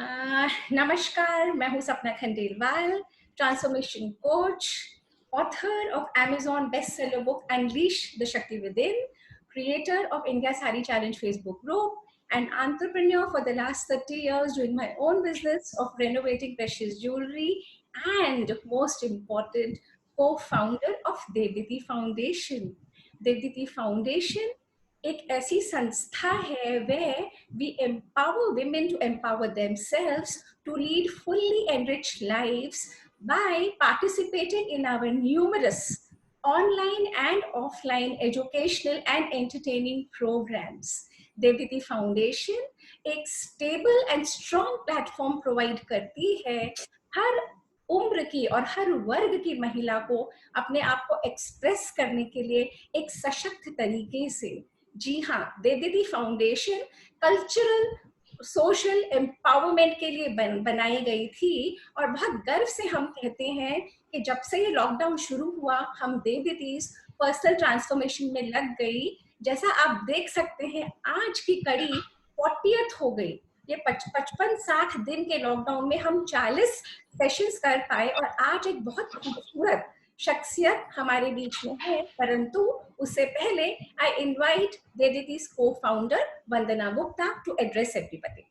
नमस्कार, मैं हूँ सपना Khandelwal, transformation coach, author of Amazon bestseller book Unleash the Shakti Within, creator of India Sari Challenge Facebook group, and entrepreneur for the last 30 years doing my own business of renovating precious jewelry, and most important, co-founder of Devditi Foundation. Devditi Foundation एक ऐसी संस्था है where we empower women to empower themselves to lead fully enriched lives by participating in our numerous online and offline educational and entertaining programs. Devditi Foundation एक stable and strong platform provide करती है हर उम्र की और हर वर्ग की महिला को अपने आप को एक्सप्रेस करने के लिए एक सशक्त तरीके से। जी हाँ, देवदीदी फाउंडेशन कल्चरल सोशल एम्पावरमेंट के लिए बनाई गई थी और बहुत गर्व से हम कहते हैं कि जब से ये लॉकडाउन शुरू हुआ हम देवदीदीज पर्सनल ट्रांसफॉर्मेशन में लग गई। जैसा आप देख सकते हैं आज की कड़ी 40th हो गई। ये 55-60 दिन के लॉकडाउन में हम 40 सेशंस कर पाए और आज एक बहुत खूबसूरत शख्सियत हमारे बीच में है। परंतु उससे पहले I invite Devdidi's co-founder Vandana Gupta to address everybody.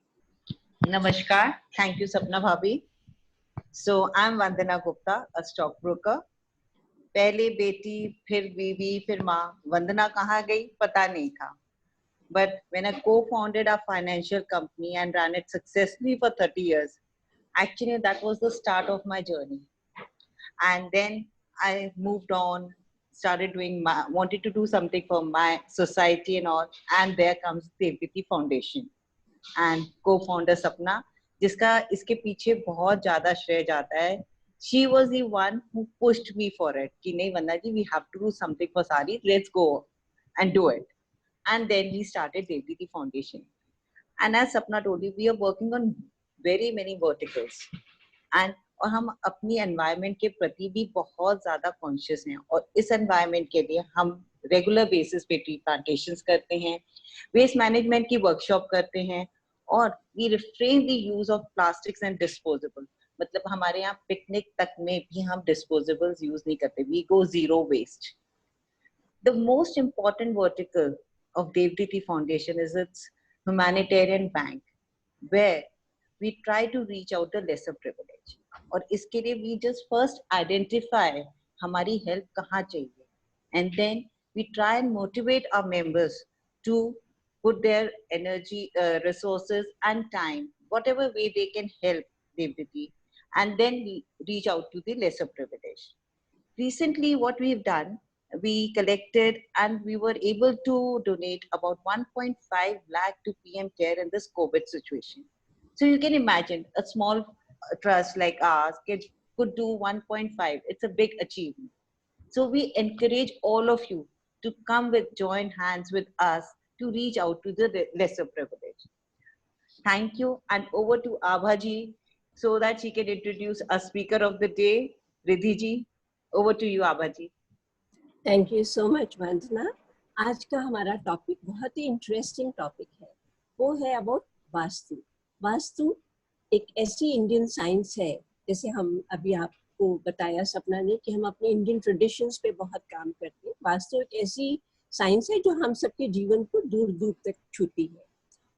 Namaskar. Thank you, Sapna Bhabhi. So I'm Vandana Gupta, a stockbroker. पहले बेटी, फिर बीवी, फिर माँ। वंदना कहाँ गई पता नहीं था. But when I co-founded our financial company and ran it successfully for 30 years, actually that was the start of my journey. And then I moved on, started doing wanted to do something for my society and all. And there comes Devditi Foundation. And co-founder Sapna, जिसका इसके पीछे बहुत ज़्यादा श्रेय जाता है. She was the one who pushed me for it. कि नहीं वंदना जी, we have to do something for sari. Let's go and do it. And then we started Devditi Foundation. And as Sapna told you, we are working on very many verticals. And और हम अपनी environment के प्रति भी बहुत ज़्यादा conscious हैं और इस एनवायरनमेंट के लिए हम रेगुलर बेसिस पे ट्री प्लांटेशंस करते हैं, वेस्ट मैनेजमेंट की वर्कशॉप करते हैं और we refrain the use of plastics and disposable. मतलब हमारे यहाँ पिकनिक तक में भी हम डिस्पोजेबल्स यूज नहीं करते. We go zero waste. The most important vertical of Devditi Foundation is its humanitarian bank, where we try to reach out the lesser privilege. और इसके लिए we just first identify हमारी help कहाँ चाहिए, and then we try and motivate our members to put their energy, resources and time, whatever way they can help Devditi, and then we reach out to the lesser privileged. Recently, what we've done, we collected and we were able to donate about 1.5 lakh to PM Care in this COVID situation. So you can imagine a small trust like ours could do 1.5. It's a big achievement. So we encourage all of you to come with join hands with us to reach out to the lesser privileged. Thank you, and over to Abhaji so that she can introduce our speaker of the day, Riddhi ji. Over to you, Abhaji. Thank you so much Vandana. आज का हमारा topic बहुत ही interesting topic है. वो है about vastu. Vastu एक ऐसी Indian science है, जैसे हम अभी आपको बताया सपना ने कि हम अपने इंडियन ट्रेडिशंस पे बहुत काम करते हैं. वास्तु एक ऐसी साइंस है जो हम सबके जीवन को दूर दूर तक छूती है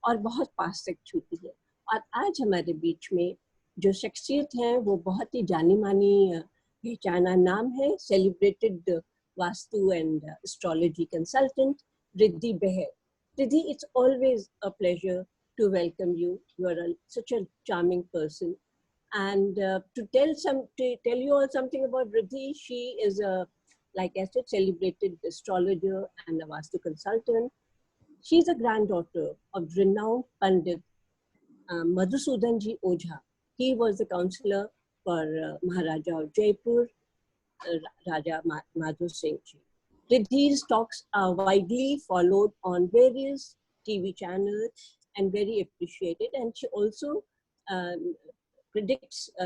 और बहुत पास तक छूती है. और आज हमारे बीच में जो शख्सियत हैं वो बहुत ही जानी मानी पहचाना नाम है, celebrated Vastu and astrology consultant, Riddhi Beher. Riddhi, it's always a pleasure to welcome you. You are such a charming person. And to tell you all something about Riddhi, she is a, like I said, celebrated astrologer and a Vastu consultant. She's a granddaughter of renowned Pandit Madhusudan Ji Ojha. He was the counselor for Maharaja of Jaipur, Raja Madhu Singh Ji. Riddhi's talks are widely followed on various TV channels and very appreciated. And she also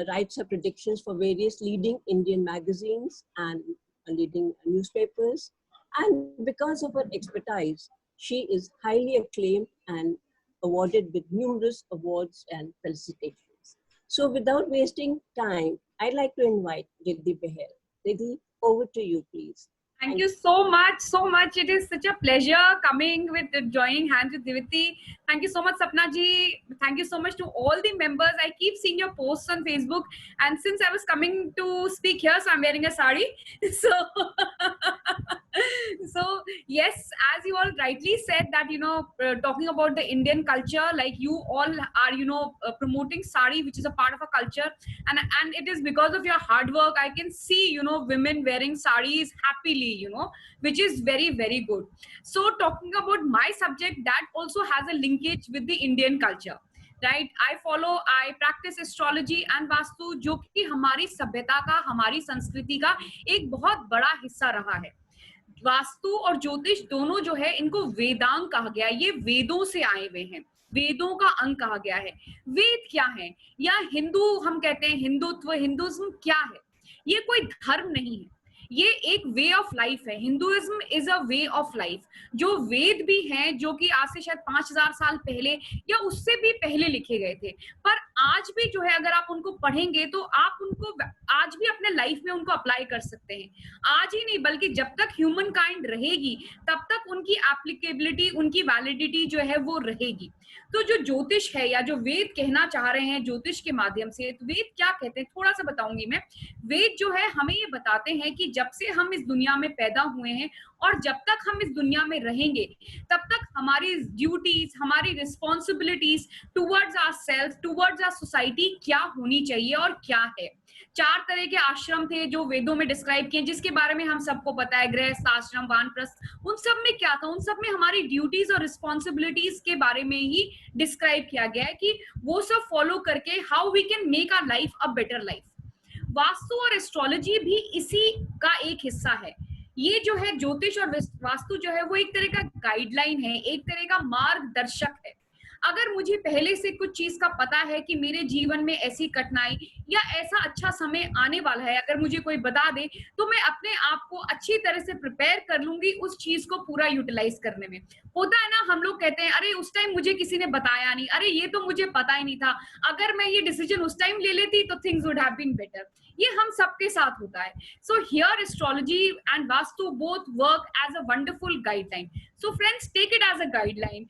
writes her predictions for various leading Indian magazines and leading newspapers. And because of her expertise, she is highly acclaimed and awarded with numerous awards and felicitations. So without wasting time, I'd like to invite Riddhi Behl. Riddhi, over to you, please. Thank you so much, so much. It is such a pleasure coming with joining hands with Diviti. Thank you so much, Sapna ji. Thank you so much to all the members. I keep seeing your posts on Facebook, and since I was coming to speak here, so I'm wearing a sari. So, so yes, as you all rightly said that, you know, talking about the Indian culture, like you all are, you know, promoting sari, which is a part of a culture, and it is because of your hard work. I can see, you know, women wearing saris happily, you know, which is very, very good. So talking about my subject, that also has a linkage with the Indian culture, right? I practice astrology and vastu, जो कि हमारी सभ्यता का, हमारी संस्कृति का एक बहुत बड़ा हिस्सा रहा है. वास्तु और ज्योतिष दोनों जो है, इनको वेदांग कहा गया है. ये वेदों से आए हुए हैं, वेदों का अंग कहा गया है. वेद क्या है, या हिंदू हम कहते हैं, हिंदुत्व, हिंदुइज्म क्या है? ये कोई धर्म नहीं है, ये एक वे ऑफ लाइफ है. Hinduism is a way of life. जो वेद भी हैं, जो कि आज से शायद 5000 साल पहले या उससे भी पहले लिखे गए थे, पर आज भी जो है अगर आप उनको पढ़ेंगे तो आप उनको आज भी अपने लाइफ में उनको अप्लाई कर सकते हैं. आज ही नहीं, बल्कि जब तक ह्यूमन काइंड रहेगी तब तक उनकी एप्लीकेबिलिटी, उनकी वैलिडिटी जो है वो रहेगी. तो जो ज्योतिष है या जो वेद कहना चाह रहे हैं ज्योतिष के माध्यम से, तो वेद क्या कहते हैं थोड़ा सा बताऊंगी मैं. वेद जो है हमें ये बताते हैं कि जब से हम इस दुनिया में पैदा हुए हैं और जब तक हम इस दुनिया में रहेंगे, तब तक हमारी ड्यूटीज, हमारी responsibilities towards ourself, towards our society क्या होनी चाहिए और क्या है. 4 तरह के आश्रम थे जो वेदों में डिस्क्राइब किए, जिसके बारे में हम सबको पता है, गृहस्थ आश्रम, वानप्रस्थ. उन सब में क्या था, उन सब में हमारी ड्यूटीज और रिस्पॉन्सिबिलिटीज के बारे में ही डिस्क्राइब किया गया है कि वो सब फॉलो करके how we can make our life a better life. Vastu और एस्ट्रोलॉजी भी इसी का एक हिस्सा है. ये जो है ज्योतिष और वास्तु जो है वो एक तरह का गाइडलाइन है, एक तरह का मार्गदर्शक है. अगर मुझे पहले से कुछ चीज का पता है कि मेरे जीवन में ऐसी कठिनाई या ऐसा अच्छा समय आने वाला है, अगर मुझे कोई बता दे, तो मैं अपने आप को अच्छी तरह से प्रिपेयर कर लूंगी उस चीज को पूरा यूटिलाइज करने में. होता है ना, हम लोग कहते हैं अरे उस टाइम मुझे किसी ने बताया नहीं, अरे ये तो मुझे पता ही नहीं था, अगर मैं ये डिसीजन उस टाइम ले लेती तो things would have been better. ये हम सबके साथ होता है. So here astrology and Vastu both work as a wonderful guideline. So friends, take it as a guideline.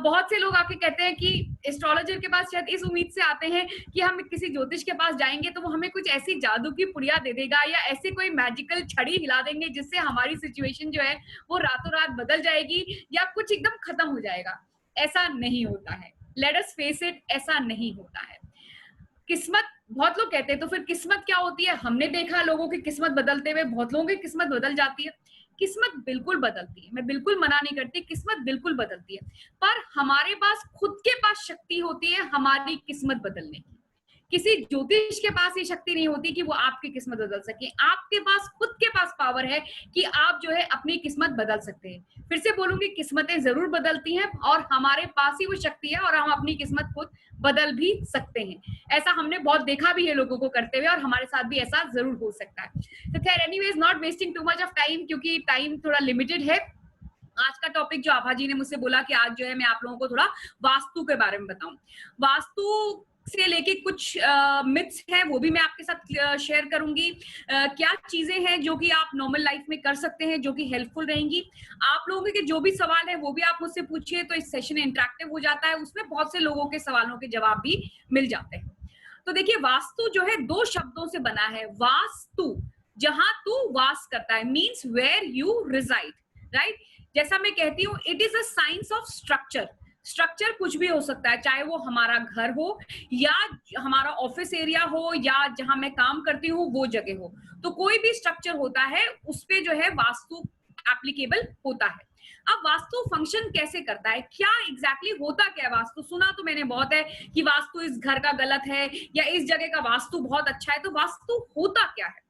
बहुत से लोग आके कहते हैं कि एस्ट्रोलॉजर के पास शायद इस उम्मीद से आते हैं कि हम किसी ज्योतिष के पास जाएंगे तो वो हमें कुछ ऐसी जादू की पुड़िया दे देगा या ऐसे कोई मैजिकल छड़ी हिला देंगे जिससे हमारी सिचुएशन जो है वो रातों रात बदल जाएगी या कुछ एकदम खत्म हो जाएगा. ऐसा नहीं होता है. लेट अस फेस इट, ऐसा नहीं होता है. किस्मत, बहुत लोग कहते हैं तो फिर किस्मत क्या होती है? हमने देखा लोगों की किस्मत बदलते हुए, बहुत लोगों की किस्मत बदल जाती है. किस्मत बिल्कुल बदलती है, मैं बिल्कुल मना नहीं करती, किस्मत बिल्कुल बदलती है, पर हमारे पास खुद के पास शक्ति होती है हमारी किस्मत बदलने की. किसी ज्योतिष के पास ये शक्ति नहीं होती कि वो आपकी किस्मत बदल सके. आपके पास खुद के पास पावर है कि आप जो है अपनी किस्मत बदल सकते हैं. फिर से बोलूंगी, किस्मतें जरूर बदलती हैं और हमारे पास ही वो शक्ति है और हम अपनी किस्मत खुद बदल भी सकते हैं. ऐसा हमने बहुत देखा भी है लोगों को करते हुए और हमारे साथ भी ऐसा जरूर हो सकता है. तो खैर, anyways, not wasting too much of time, क्योंकि टाइम थोड़ा लिमिटेड है. आज का टॉपिक जो आभा जी ने मुझसे बोला कि आज जो है मैं आप लोगों को थोड़ा वास्तु के बारे में बताऊं. वास्तु से लेके कुछ मिथ्स हैं वो भी मैं आपके साथ शेयर करूंगी. क्या चीजें हैं जो कि आप नॉर्मल लाइफ में कर सकते हैं जो कि हेल्पफुल रहेंगी. आप लोगों के जो भी सवाल है वो भी आप मुझसे पूछिए, तो इस सेशन इंटरेक्टिव हो जाता है, उसमें बहुत से लोगों के सवालों के जवाब भी मिल जाते हैं. तो देखिए, वास्तु जो है 2 शब्दों से बना है. वास्तु, जहां तू वास करता है, means where you reside, right. जैसा मैं कहती हूँ, it is a science of structure. Structure कुछ भी हो सकता है, चाहे वो हमारा घर हो या हमारा ऑफिस एरिया हो या जहां मैं काम करती हूँ वो जगह हो. तो कोई भी स्ट्रक्चर होता है उस पे जो है वास्तु एप्लीकेबल होता है. अब वास्तु फंक्शन कैसे करता है, क्या एग्जैक्टली होता क्या है वास्तु? सुना तो मैंने बहुत है कि वास्तु इस घर का गलत है या इस जगह का वास्तु बहुत अच्छा है. तो वास्तु होता क्या है?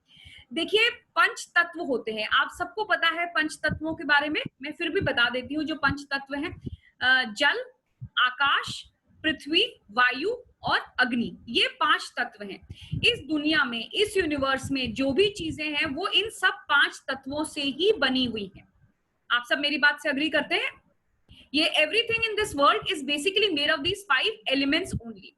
देखिए, 5 तत्व होते हैं. आप सबको पता है 5 तत्वों के बारे में, मैं फिर भी बता देती हूँ. जो 5 तत्व हैं, जल, आकाश, पृथ्वी, वायु और अग्नि, ये 5 तत्व हैं. इस दुनिया में, इस यूनिवर्स में जो भी चीजें हैं वो इन सब 5 तत्वों से ही बनी हुई हैं. आप सब मेरी बात से अग्री करते हैं? ये everything in this world is basically made of these 5 elements only.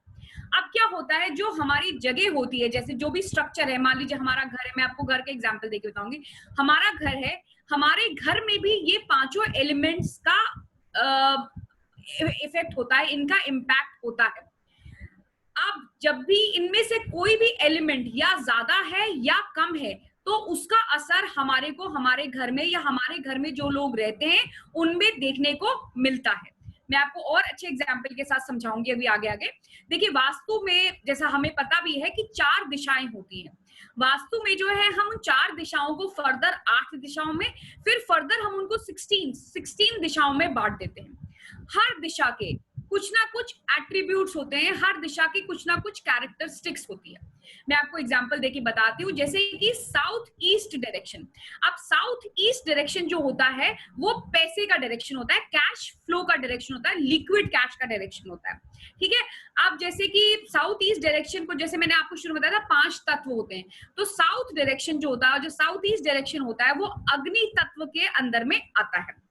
अब क्या होता है, जो हमारी जगह होती है, जैसे जो भी स्ट्रक्चर है, मान लीजिए हमारा घर है, मैं आपको घर का एग्जांपल देके बताऊंगी, हमारा घर है, हमारे घर में भी ये 5 एलिमेंट्स का इफेक्ट होता है, इनका इम्पैक्ट होता है। अब जब भी इनमें से कोई भी एलिमेंट या ज्यादा है या कम है, तो उसका असर हमारे को हमारे घर में या हमारे घर में जो लोग रहते हैं उनमें देखने को मिलता है। मैं आपको और अच्छे एग्जाम्पल के साथ समझाऊंगी अभी आगे आगे। देखिए, वास्तु में जैसा हमें पता भी है कि 4 दिशाएं होती हैं। वास्तु में जो है हम उन 4 दिशाओं को फर्दर 8 दिशाओं में, फिर फर्दर हम उनको 16 दिशाओं में बांट देते हैं। हर दिशा के कुछ ना कुछ एट्रीब्यूट्स होते हैं, हर दिशा की कुछ ना कुछ कैरेक्टरिस्टिक्स होती है। मैं आपको एग्जांपल देके बताती हूँ, जैसे कि साउथ ईस्ट डायरेक्शन। अब साउथ ईस्ट डायरेक्शन जो होता है वो पैसे का डायरेक्शन होता है, कैश फ्लो का डायरेक्शन होता है, लिक्विड कैश का डायरेक्शन होता है, ठीक है। अब जैसे कि साउथ ईस्ट डायरेक्शन को, जैसे मैंने आपको शुरू में बताया था 5 तत्व होते हैं, तो साउथ डायरेक्शन जो होता है, जो साउथ ईस्ट डायरेक्शन होता है, वो अग्नि तत्व के अंदर में आता है।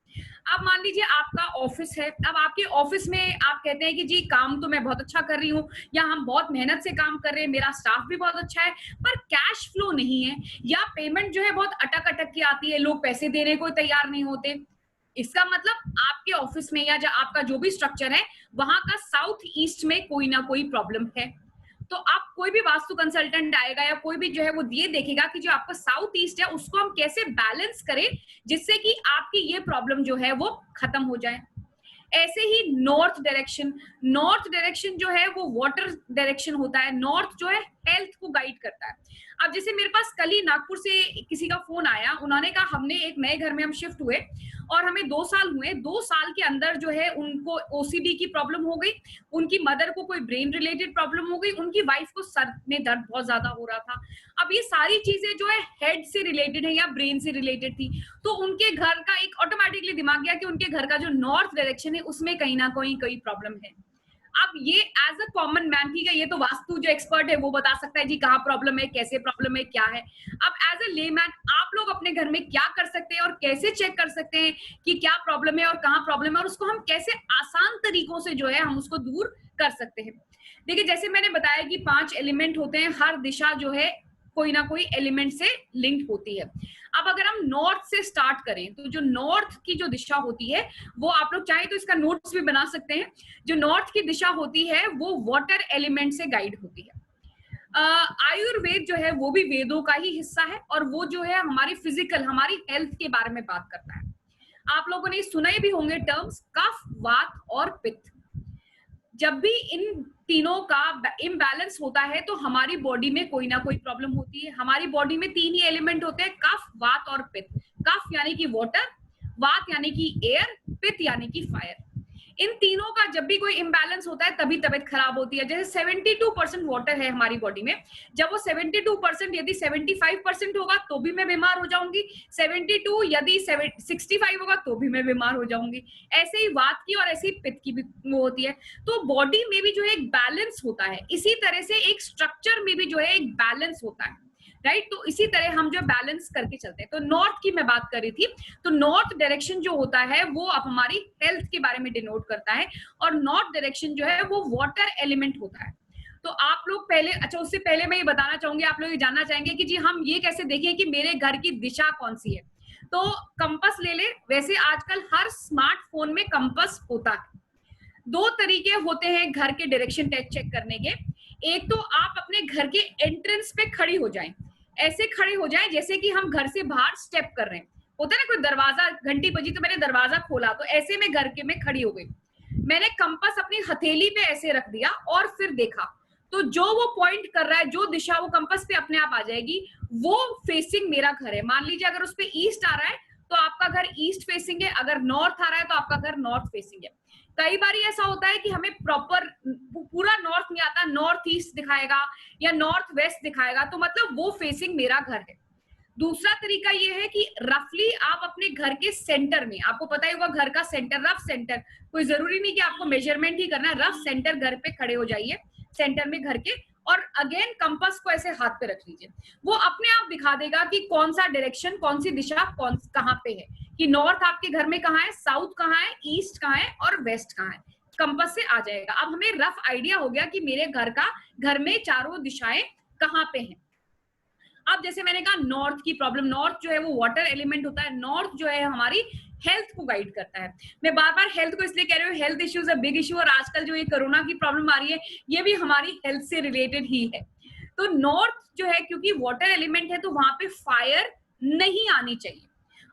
अब मान लीजिए आपका ऑफिस है, अब आपके ऑफिस में आप कहते हैं कि जी काम तो मैं बहुत अच्छा कर रही हूँ, या हम बहुत मेहनत से काम कर रहे हैं, मेरा स्टाफ भी बहुत अच्छा है, पर कैश फ्लो नहीं है, या पेमेंट जो है बहुत अटक अटक के आती है, लोग पैसे देने को तैयार नहीं होते। इसका मतलब आपके ऑफिस में या जो आपका जो भी स्ट्रक्चर है वहां का साउथ ईस्ट में कोई ना कोई प्रॉब्लम है। तो आप कोई भी वास्तु कंसल्टेंट आएगा या कोई भी जो है वो ये देखेगा कि जो आपका साउथ ईस्ट है उसको हम कैसे बैलेंस करें जिससे कि आपकी ये प्रॉब्लम जो है वो खत्म हो जाए। ऐसे ही नॉर्थ डायरेक्शन जो है वो वाटर डायरेक्शन होता है। नॉर्थ जो है हेल्थ को गाइड करता है। अब जैसे मेरे पास कल ही नागपुर से किसी का फोन आया, उन्होंने कहा हमने एक नए घर में हम शिफ्ट हुए और हमें 2 साल हुए, 2 साल के अंदर जो है उनको ओसीडी की प्रॉब्लम हो गई, उनकी मदर को कोई ब्रेन रिलेटेड प्रॉब्लम हो गई, उनकी वाइफ को सर में दर्द बहुत ज्यादा हो रहा था। अब ये सारी चीजें जो है हेड से रिलेटेड है या ब्रेन से रिलेटेड थी, तो उनके घर का एक ऑटोमेटिकली दिमाग गया कि उनके घर का जो नॉर्थ डायरेक्शन है उसमें कहीं ना कहीं प्रॉब्लम है। अब ये एज अ कॉमन मैन, ठीक है, ये तो वास्तु जो एक्सपर्ट है वो बता सकता है जी कहाँ प्रॉब्लम है, कैसे प्रॉब्लम है, क्या है। अब एज अ लेमैन आप लोग अपने घर में क्या कर सकते हैं और कैसे चेक कर सकते हैं कि क्या प्रॉब्लम है और कहाँ प्रॉब्लम है, और उसको हम कैसे आसान तरीकों से जो है हम उसको दूर कर सकते हैं। देखिए, जैसे मैंने बताया कि 5 एलिमेंट होते हैं, हर दिशा जो है कोई ना कोई एलिमेंट से लिंक होती है। अब अगर हम नॉर्थ से स्टार्ट करें तो जो नॉर्थ की जो दिशा होती है वो आप लोग चाहे तो इसका नोट्स भी बना सकते हैं। जो नॉर्थ की दिशा होती है वो वाटर एलिमेंट से गाइड होती है। आयुर्वेद जो है वो भी वेदों का ही हिस्सा है और वो जो है हमारी फिजिकल, हमारी हेल्थ के बारे में बात करता है। आप लोगों ने सुने भी होंगे टर्म्स कफ, वात और पित्त। जब भी इन तीनों का इम्बैलेंस होता है तो हमारी बॉडी में कोई ना कोई प्रॉब्लम होती है। हमारी बॉडी में 3 ही एलिमेंट होते हैं, कफ, वात और पित्त। कफ यानी कि वाटर, वात यानी कि एयर, पित्त यानी कि फायर। इन तीनों का जब भी कोई इम्बैलेंस होता है तभी तबीयत खराब होती है। जैसे 72% वाटर है हमारी बॉडी में, जब वो 72% यदि 75% होगा तो भी मैं बीमार हो जाऊंगी, 72 यदि 65 होगा तो भी मैं बीमार हो जाऊंगी। ऐसे ही वात की और ऐसे ही पित्त की भी वो होती है। तो बॉडी में भी जो है एक बैलेंस होता है, इसी तरह से एक स्ट्रक्चर में भी जो है एक बैलेंस होता है, राइट। तो इसी तरह हम जो बैलेंस करके चलते हैं। तो नॉर्थ की मैं बात कर रही थी, तो नॉर्थ डायरेक्शन जो होता है वो अब हमारी हेल्थ के बारे में डिनोट करता है, और नॉर्थ डायरेक्शन जो है वो वाटर एलिमेंट होता है। तो आप लोग पहले, अच्छा उससे पहले मैं ये बताना चाहूंगी, आप लोग ये जानना चाहेंगे कि जी हम ये कैसे देखें कि मेरे घर की दिशा कौन सी है। तो कंपास ले ले। वैसे आजकल हर स्मार्टफोन में कंपास होता है। 2 तरीके होते हैं घर के डायरेक्शन चेक करने के। एक तो आप अपने घर के एंट्रेंस पे खड़ी हो जाएं, ऐसे खड़े हो जाएं जैसे कि हम घर से बाहर स्टेप कर रहे हैं। होता है ना, कोई दरवाजा, घंटी बजी तो मैंने दरवाजा खोला, तो ऐसे में घर के में खड़ी हो गई। मैंने कंपास अपनी हथेली पे ऐसे रख दिया और फिर देखा, तो जो वो पॉइंट कर रहा है, जो दिशा वो कंपास पे अपने आप आ जाएगी, वो फेसिंग मेरा घर है। मान लीजिए अगर उस पे ईस्ट आ रहा है तो आपका घर ईस्ट फेसिंग है, अगर नॉर्थ आ रहा है तो आपका घर नॉर्थ फेसिंग है। कई बार ऐसा होता है कि हमें प्रॉपर पूरा नॉर्थ नहीं आता, नॉर्थ ईस्ट दिखाएगा या नॉर्थ वेस्ट दिखाएगा, तो मतलब वो फेसिंग मेरा घर है। दूसरा तरीका ये है कि रफली आप अपने घर के सेंटर में, आपको पता ही होगा घर का सेंटर, रफ सेंटर, कोई जरूरी नहीं कि आपको मेजरमेंट ही करना है, रफ सेंटर घर पे खड़े हो जाइए, सेंटर में घर के, और अगेन कंपास को ऐसे हाथ पे रख लीजिए, वो अपने आप दिखा देगा कि कौन सा डायरेक्शन, कौन सी दिशा कहाँ पे है, कि नॉर्थ आपके घर में कहाँ है, साउथ कहाँ है, ईस्ट कहाँ है और वेस्ट कहाँ है, कंपास से आ जाएगा। अब हमें रफ आइडिया हो गया कि मेरे घर में चारों दिशाएं कहाँ पे हैं। अब जैसे मैंने कहा नॉर्थ की प्रॉब्लम, नॉर्थ जो है वो वाटर एलिमेंट होता है, नॉर्थ जो है हमारी हेल्थ को गाइड करता है। मैं बार बार हेल्थ को इसलिए कह रही हूँ, health issues a big issue, और आजकल जो ये कोरोना की प्रॉब्लम आ रही है ये भी हमारी हेल्थ से रिलेटेड ही है। तो नॉर्थ जो है क्योंकि वाटर एलिमेंट है तो वहां पे फायर नहीं आनी चाहिए।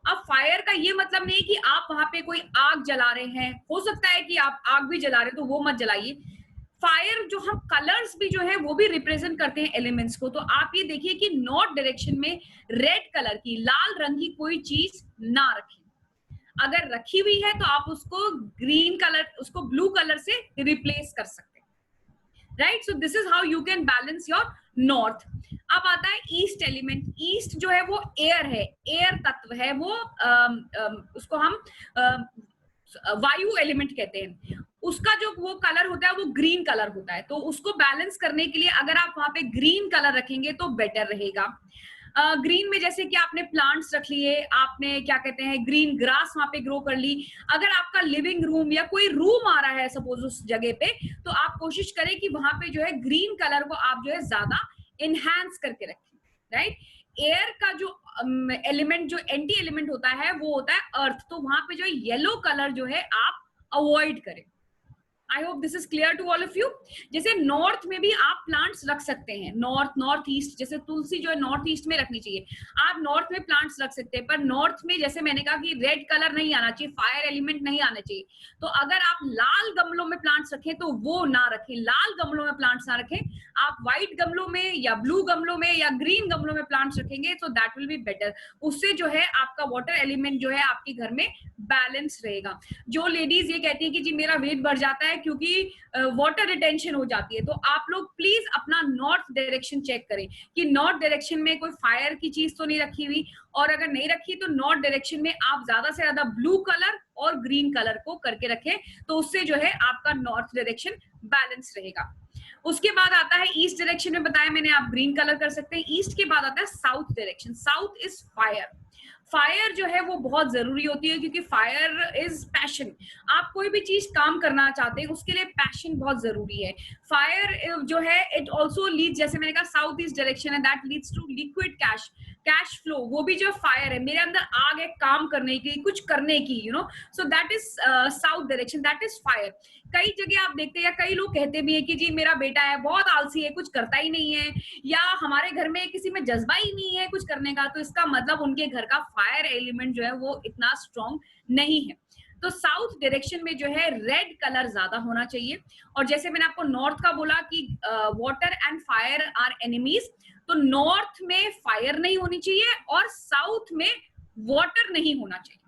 अब फायर का ये मतलब नहीं कि आप वहां पे कोई आग जला रहे हैं, हो सकता है कि आप आग भी जला रहे हैं तो वो मत जलाइए। फायर जो हम कलर्स भी जो है वो भी रिप्रेजेंट करते हैं एलिमेंट्स को। तो आप ये देखिए कि नॉर्थ डायरेक्शन में रेड कलर की, लाल रंग की कोई चीज ना रखें, अगर रखी हुई है तो आप उसको ग्रीन कलर, उसको ब्लू कलर से रिप्लेस कर सकते हैं, right. So this is how you can balance your north. अब आता है ईस्ट एलिमेंट। ईस्ट जो है वो एयर है, एयर तत्व है वो, उसको हम वायु एलिमेंट कहते हैं। उसका जो वो कलर होता है वो ग्रीन कलर होता है, तो उसको बैलेंस करने के लिए अगर आप वहां पे ग्रीन कलर रखेंगे तो बेटर रहेगा। ग्रीन में जैसे कि आपने प्लांट्स रख लिए, आपने क्या कहते हैं ग्रीन ग्रास वहां पे ग्रो कर ली। अगर आपका लिविंग रूम या कोई रूम आ रहा है सपोज उस जगह पे, तो आप कोशिश करें कि वहां पे जो है ग्रीन कलर को आप जो है ज्यादा इनहैंस करके रखें, राइट। एयर का जो एलिमेंट, जो एंटी एलिमेंट होता है वो होता है अर्थ, तो वहां पे जो येलो कलर जो है आप अवॉइड करें। I hope this is clear to all of you. जैसे नॉर्थ में भी आप प्लांट्स रख सकते हैं, नॉर्थ ईस्ट, जैसे तुलसी जो है नॉर्थ ईस्ट में रखनी चाहिए, आप नॉर्थ में प्लांट्स रख सकते हैं, पर नॉर्थ में जैसे मैंने कहा कि रेड कलर नहीं आना चाहिए, फायर एलिमेंट नहीं आना चाहिए। तो अगर आप लाल गमलों में प्लांट्स रखें तो वो ना रखें, लाल गमलों में प्लांट्स ना रखें। आप व्हाइट गमलों में या ब्लू गमलों में या ग्रीन गमलों में प्लांट्स रखेंगे तो दैट विल बी बेटर। उससे जो है आपका वाटर एलिमेंट जो है आपके घर में बैलेंस रहेगा। जो लेडीज ये कहती है कि जी मेरा वेट बढ़ जाता है क्योंकि वाटर रिटेंशन हो जाती है, तो आप लोग प्लीज अपना नॉर्थ डायरेक्शन चेक करें कि नॉर्थ डायरेक्शन में कोई फायर की चीज तो नहीं रखी हुई, और अगर नहीं रखी तो नॉर्थ डायरेक्शन में आप ज्यादा से ज्यादा ब्लू कलर और ग्रीन कलर को करके रखें, तो उससे जो है आपका नॉर्थ डायरेक्शन बैलेंस रहेगा। उसके बाद आता है ईस्ट डायरेक्शन में बताया मैंने, आप ग्रीन कलर कर सकते हैं। ईस्ट के बाद आता है south direction. South is fire. Fire जो है वो बहुत जरूरी होती है क्योंकि फायर इज पैशन। आप कोई भी चीज काम करना चाहते हैं उसके लिए पैशन बहुत जरूरी है। फायर जो है इट ऑल्सो लीड, जैसे मैंने कहा साउथ ईस्ट डायरेक्शन है, that leads to liquid cash flow. वो भी जो फायर है, मेरे अंदर आग है काम करने की, कुछ करने की, you know, so that is south direction, that is fire. कई जगह आप देखते हैं या कई लोग कहते भी है कि जी मेरा बेटा है बहुत आलसी है, कुछ करता ही नहीं है, या हमारे घर में किसी में जज्बा ही नहीं है कुछ करने का, तो इसका मतलब उनके घर का फायर एलिमेंट जो है वो इतना स्ट्रॉन्ग नहीं है। तो साउथ डायरेक्शन में जो है रेड कलर ज्यादा होना चाहिए। और जैसे मैंने आपको नॉर्थ का बोला कि water and fire are enemies, तो नॉर्थ में फायर नहीं होनी चाहिए और साउथ में वाटर नहीं होना चाहिए।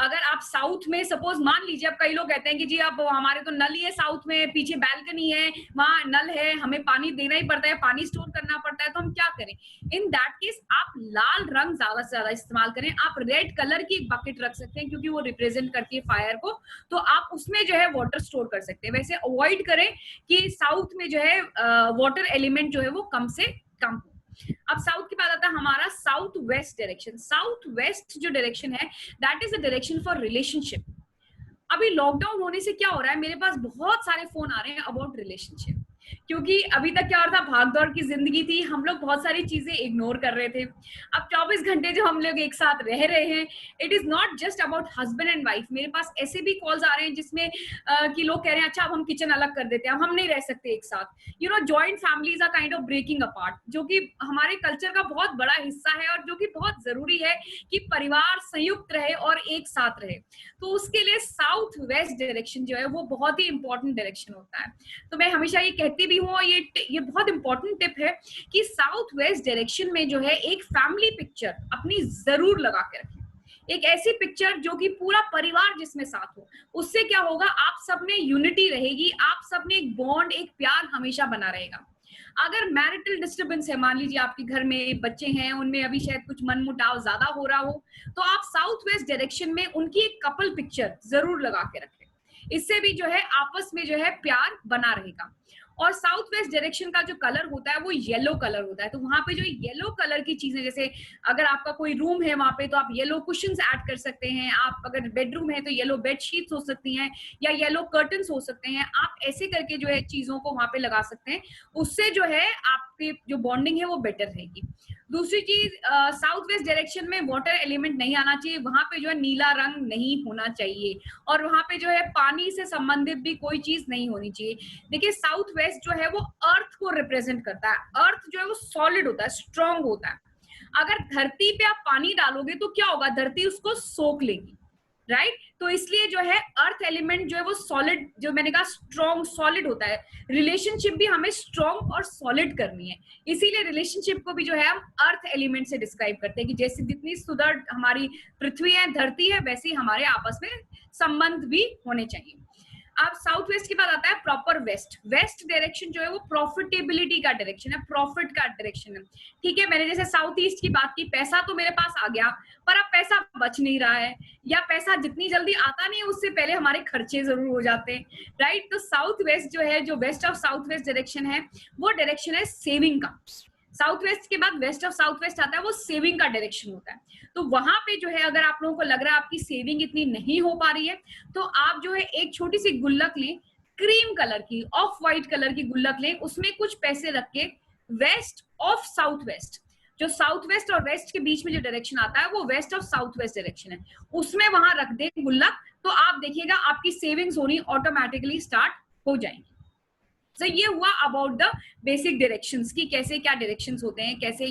अगर आप साउथ में सपोज मान लीजिए, अब कई लोग कहते हैं कि जी अब हमारे तो नल ही है साउथ में, पीछे बैल्कनी है, वहां नल है, हमें पानी देना ही पड़ता है, पानी स्टोर करना पड़ता है, तो हम क्या करें? इन दैट केस आप लाल रंग ज्यादा से ज्यादा इस्तेमाल करें। आप रेड कलर की एक बकेट रख सकते हैं क्योंकि वो रिप्रेजेंट करती है फायर को, तो आप उसमें जो है वाटर स्टोर कर सकते हैं। वैसे अवॉइड करें कि साउथ में जो है वाटर एलिमेंट जो है वो कम से कम हो। अब साउथ के बाद आता है हमारा south west direction. South west जो डायरेक्शन है that is the direction for relationship. अभी लॉकडाउन होने से क्या हो रहा है, मेरे पास बहुत सारे फोन आ रहे हैं अबाउट रिलेशनशिप, क्योंकि अभी तक क्या हो रहा था, भागदौड़ की जिंदगी थी, हम लोग बहुत सारी चीजें इग्नोर कर रहे थे। अब 24 घंटे जो हम लोग एक साथ रह रहे हैं, it is not just about husband and wife. मेरे पास ऐसे भी कॉल्स आ रहे हैं जिसमें कि लोग कह रहे हैं अच्छा अब हम किचन अलग कर देते हैं, अब हम नहीं रह सकते एक साथ। You know, joint families are kind of breaking apart, जो कि हमारे कल्चर का बहुत बड़ा हिस्सा है और जो कि बहुत जरूरी है कि परिवार संयुक्त रहे और एक साथ रहे। तो उसके लिए साउथ वेस्ट डायरेक्शन जो है वो बहुत ही इंपॉर्टेंट डायरेक्शन होता है। तो मैं हमेशा ये कहती भी हूँ, ये बहुत इंपॉर्टेंट टिप है कि साउथ वेस्ट डायरेक्शन में जो है एक फैमिली पिक्चर अपनी जरूर लगा के रखें। एक ऐसी पिक्चर जो कि पूरा परिवार जिसमें साथ हो। उससे क्या होगा, आप सब में यूनिटी रहेगी, आप सब में एक बॉन्ड, एक प्यार हमेशा बना रहेगा। अगर मैरिटल डिस्टर्बेंस है, मान लीजिए आपके घर में बच्चे हैं, उनमें अभी शायद कुछ मनमुटाव ज्यादा हो रहा हो, तो आप साउथ वेस्ट डायरेक्शन में उनकी एक कपल पिक्चर जरूर लगा के रखें। इससे भी जो है आपस में जो है प्यार बना रहेगा। और साउथ वेस्ट डायरेक्शन का जो कलर होता है वो येलो कलर होता है। तो वहां पे जो येलो कलर की चीजें, जैसे अगर आपका कोई रूम है वहां पे तो आप येलो कुशन्स ऐड कर सकते हैं, आप अगर बेडरूम है तो येलो बेडशीट्स हो सकती हैं या येलो कर्टन्स हो सकते हैं, आप ऐसे करके जो है चीजों को वहां पे लगा सकते हैं। उससे जो है आपकी जो बॉन्डिंग है वो बेटर रहेगी। दूसरी चीज, साउथ वेस्ट डायरेक्शन में वाटर एलिमेंट नहीं आना चाहिए, वहां पे जो है नीला रंग नहीं होना चाहिए, और वहां पे जो है पानी से संबंधित भी कोई चीज नहीं होनी चाहिए। देखिए साउथ वेस्ट जो है वो अर्थ को रिप्रेजेंट करता है, अर्थ जो है वो सॉलिड होता है, स्ट्रांग होता है। अगर धरती पे आप पानी डालोगे तो क्या होगा, धरती उसको सोख लेगी, राइट? तो इसलिए जो है अर्थ एलिमेंट जो है वो सॉलिड, जो मैंने कहा स्ट्रॉन्ग सॉलिड होता है। रिलेशनशिप भी हमें स्ट्रॉन्ग और सॉलिड करनी है, इसीलिए रिलेशनशिप को भी जो है हम अर्थ एलिमेंट से डिस्क्राइब करते हैं कि जैसे जितनी सुदृढ़ हमारी पृथ्वी है, धरती है, वैसे ही हमारे आपस में संबंध भी होने चाहिए। अब साउथ वेस्ट की बात आता है प्रॉपर वेस्ट। वेस्ट डायरेक्शन जो है वो प्रॉफिटेबिलिटी का डायरेक्शन है, प्रॉफिट का डायरेक्शन है। ठीक है, मैंने जैसे साउथ ईस्ट की बात की, पैसा तो मेरे पास आ गया पर अब पैसा बच नहीं रहा है, या पैसा जितनी जल्दी आता नहीं है उससे पहले हमारे खर्चे जरूर हो जाते हैं, राइट? तो साउथ वेस्ट जो है, जो west of south west direction है, वो डायरेक्शन है सेविंग का। साउथ वेस्ट के बाद वेस्ट ऑफ साउथ वेस्ट आता है, वो सेविंग का डायरेक्शन होता है। तो वहां पे जो है अगर आप लोगों को लग रहा है आपकी सेविंग इतनी नहीं हो पा रही है, तो आप जो है एक छोटी सी गुल्लक लें, क्रीम कलर की, ऑफ व्हाइट कलर की गुल्लक लें, उसमें कुछ पैसे रख के वेस्ट ऑफ साउथ वेस्ट, जो साउथ वेस्ट और वेस्ट के बीच में जो डायरेक्शन आता है वो west of south west direction है, उसमें वहां रख दें गुल्लक, तो आप देखिएगा आपकी सेविंग्स होनी ऑटोमेटिकली स्टार्ट हो जाएंगी। So, ये हुआ अबाउट द बेसिक डायरेक्शंस की कैसे क्या डायरेक्शंस होते हैं, कैसे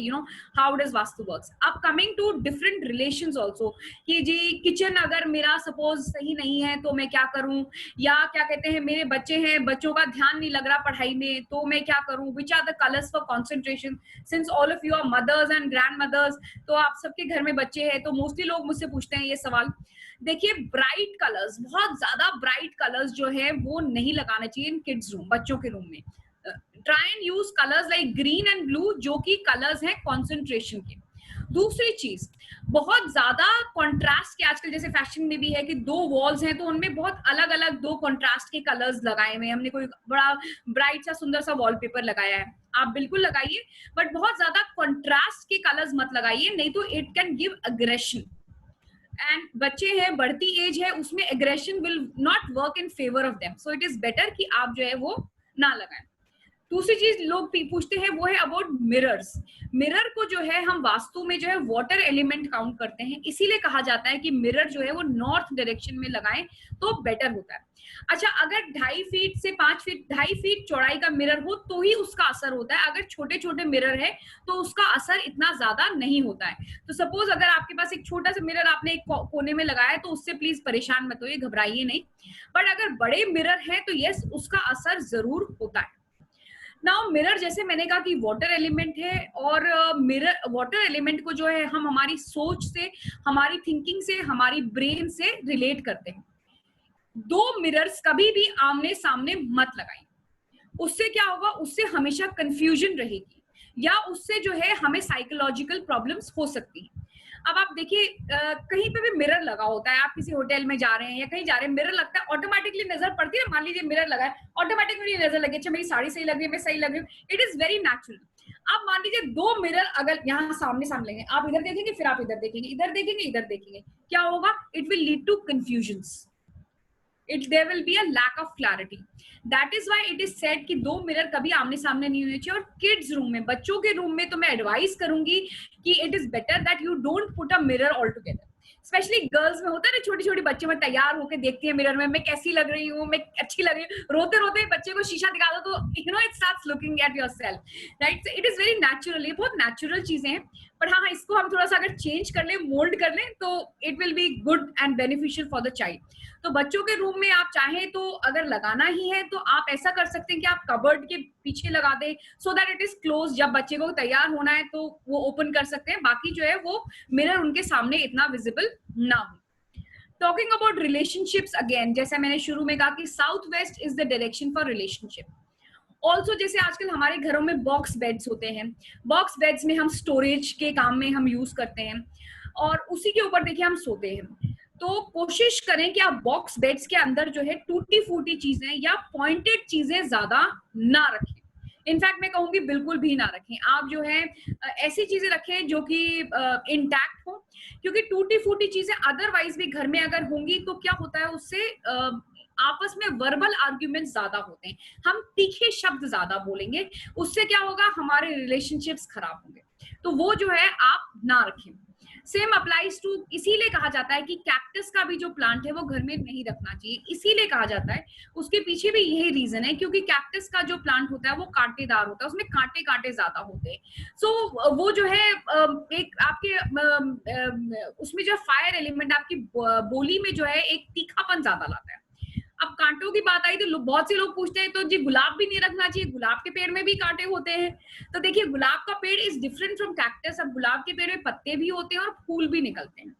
हाउ डज वास्तु वर्क्स। अब coming to different relations also, कि जी किचन अगर मेरा सपोज सही नहीं है तो मैं क्या करूं, या क्या कहते हैं मेरे बच्चे हैं, बच्चों का ध्यान नहीं लग रहा पढ़ाई में तो मैं क्या करूं, which are the colours for concentration, since all of you are mothers and grandmothers, तो आप सबके घर में बच्चे हैं, तो मोस्टली लोग मुझसे पूछते हैं ये सवाल। देखिए ब्राइट कलर्स, बहुत ज्यादा ब्राइट कलर्स जो है वो नहीं लगाना चाहिए इन किड्स रूम, बच्चों के रूम में। Try and use colours like green and blue, जो कि कलर्स हैं कंसंट्रेशन के। दूसरी चीज, बहुत ज्यादा कंट्रास्ट के आजकल जैसे फैशन में भी है कि दो वॉल्स हैं तो उनमें बहुत अलग अलग दो कंट्रास्ट के कलर्स लगाए हुए हैं, हमने कोई बड़ा ब्राइट सा सुंदर सा वॉलपेपर लगाया है, आप बिल्कुल लगाइए, बट बहुत ज्यादा कंट्रास्ट के कलर्स मत लगाइए, नहीं तो it can give aggression. And बच्चे हैं, बढ़ती एज है, उसमें aggression will not work in favour of them, so it is better कि आप जो है वो ना लगाएं। दूसरी चीज लोग पूछते हैं वो है अबाउट मिरर्स। मिरर को जो है हम वास्तु में जो है वाटर एलिमेंट काउंट करते हैं, इसीलिए कहा जाता है कि मिरर जो है वो नॉर्थ डायरेक्शन में लगाएं तो बेटर होता है। अच्छा, अगर 2.5 फीट से 5 फीट 2.5 फीट चौड़ाई का मिरर हो तो ही उसका असर होता है, अगर छोटे छोटे मिरर है तो उसका असर इतना ज्यादा नहीं होता है। तो सपोज अगर आपके पास एक छोटा सा मिरर आपने एक कोने में लगाया है तो उससे प्लीज परेशान मत होइए, घबराइए नहीं, बट अगर बड़े मिरर है तो यस उसका असर जरूर होता है। नाउ मिरर, जैसे मैंने कहा कि वाटर एलिमेंट है, और मिरर वाटर एलिमेंट को जो है हम हमारी सोच से, हमारी थिंकिंग से, हमारी ब्रेन से रिलेट करते हैं। दो मिरर्स कभी भी आमने सामने मत लगाएं, उससे क्या होगा, उससे हमेशा कंफ्यूजन रहेगी, या उससे जो है हमें साइकोलॉजिकल प्रॉब्लम्स हो सकती हैं। अब आप देखिए कहीं पे भी मिरर लगा होता है, आप किसी होटल में जा रहे हैं या कहीं जा रहे हैं, मिरर लगता है, ऑटोमेटिकली नजर पड़ती है, मान लीजिए मिरर लगा है, ऑटोमेटिकली नजर लगी, अच्छा मेरी साड़ी सही लग रही है, मैं सही लग रही हूँ, इट इज वेरी नेचुरल। अब मान लीजिए दो मिरर अगर यहाँ सामने सामने लेंगे, आप इधर देखेंगे, फिर आप इधर देखेंगे, इधर देखेंगे, इधर देखेंगे, क्या होगा, it will lead to confusions, there will be a lack of clarity. That is why it is said कि दो मिरर कभी आमने सामने नहीं होने चाहिए। और किड्स रूम में, बच्चों के रूम में तो मैं एडवाइस करूंगी कि it is better that you don't put a mirror all together. Specially girls में होता है ना, छोटी छोटी बच्चे में तैयार होकर देखती है मिरर में, मैं कैसी लग रही हूँ, मैं अच्छी लग रही हूँ, रोते रोते बच्चे को शीशा दिखा दो तो it starts looking at yourself, right? So it is very natural, ये बहुत नेचुरल चीजें हैं, पर हाँ इसको हम थोड़ा सा अगर चेंज कर लें, मोल्ड कर लें, तो it will be good and beneficial for the child. तो बच्चों के रूम में आप चाहें तो अगर लगाना ही है तो आप ऐसा कर सकते हैं कि आप कबर्ड के पीछे लगा दें, so that it is close, जब बच्चे को तैयार होना है तो वो ओपन कर सकते हैं, बाकी जो है वो मिरर उनके सामने इतना विजिबल ना हो। टॉकिंग अबाउट रिलेशनशिप्स अगेन, जैसे मैंने शुरू में कहा कि south west is the direction for relationship. Also जैसे आजकल हमारे घरों में बॉक्स बेड्स होते हैं, बॉक्स बेड्स में हम स्टोरेज के काम में हम यूज करते हैं, और उसी के ऊपर देखिए हम सोते हैं। तो कोशिश करें कि आप बॉक्स बेड्स के अंदर जो है टूटी फूटी चीजें या पॉइंटेड चीजें ज्यादा ना रखें। इनफैक्ट मैं कहूंगी बिल्कुल भी ना रखें। आप जो है ऐसी चीजें रखें जो कि इंटैक्ट हो, क्योंकि टूटी फूटी चीजें अदरवाइज भी घर में अगर होंगी तो क्या होता है, उससे आपस में वर्बल आर्ग्यूमेंट ज्यादा होते हैं, हम तीखे शब्द ज्यादा बोलेंगे, उससे क्या होगा, हमारे रिलेशनशिप्स खराब होंगे। तो वो जो है आप ना रखें। सेम अप्लाइज टू, इसीलिए कहा जाता है कि कैक्टस का भी जो प्लांट है वो घर में नहीं रखना चाहिए, इसीलिए कहा जाता है। उसके पीछे भी यही रीजन है, क्योंकि कैक्टस का जो प्लांट होता है वो कांटेदार होता है, उसमें कांटे कांटे ज्यादा होते हैं। सो वो जो है एक आपके उसमें जो फायर एलिमेंट आपकी बोली में जो है एक तीखापन ज्यादा लाता है। अब कांटों की बात आई तो बहुत से लोग पूछते हैं तो जी गुलाब भी नहीं रखना चाहिए, गुलाब के पेड़ में भी कांटे होते हैं। तो देखिए गुलाब का पेड़ इज डिफरेंट फ्रॉम कैक्टस। अब गुलाब के पेड़ में पत्ते भी होते हैं और फूल भी निकलते हैं।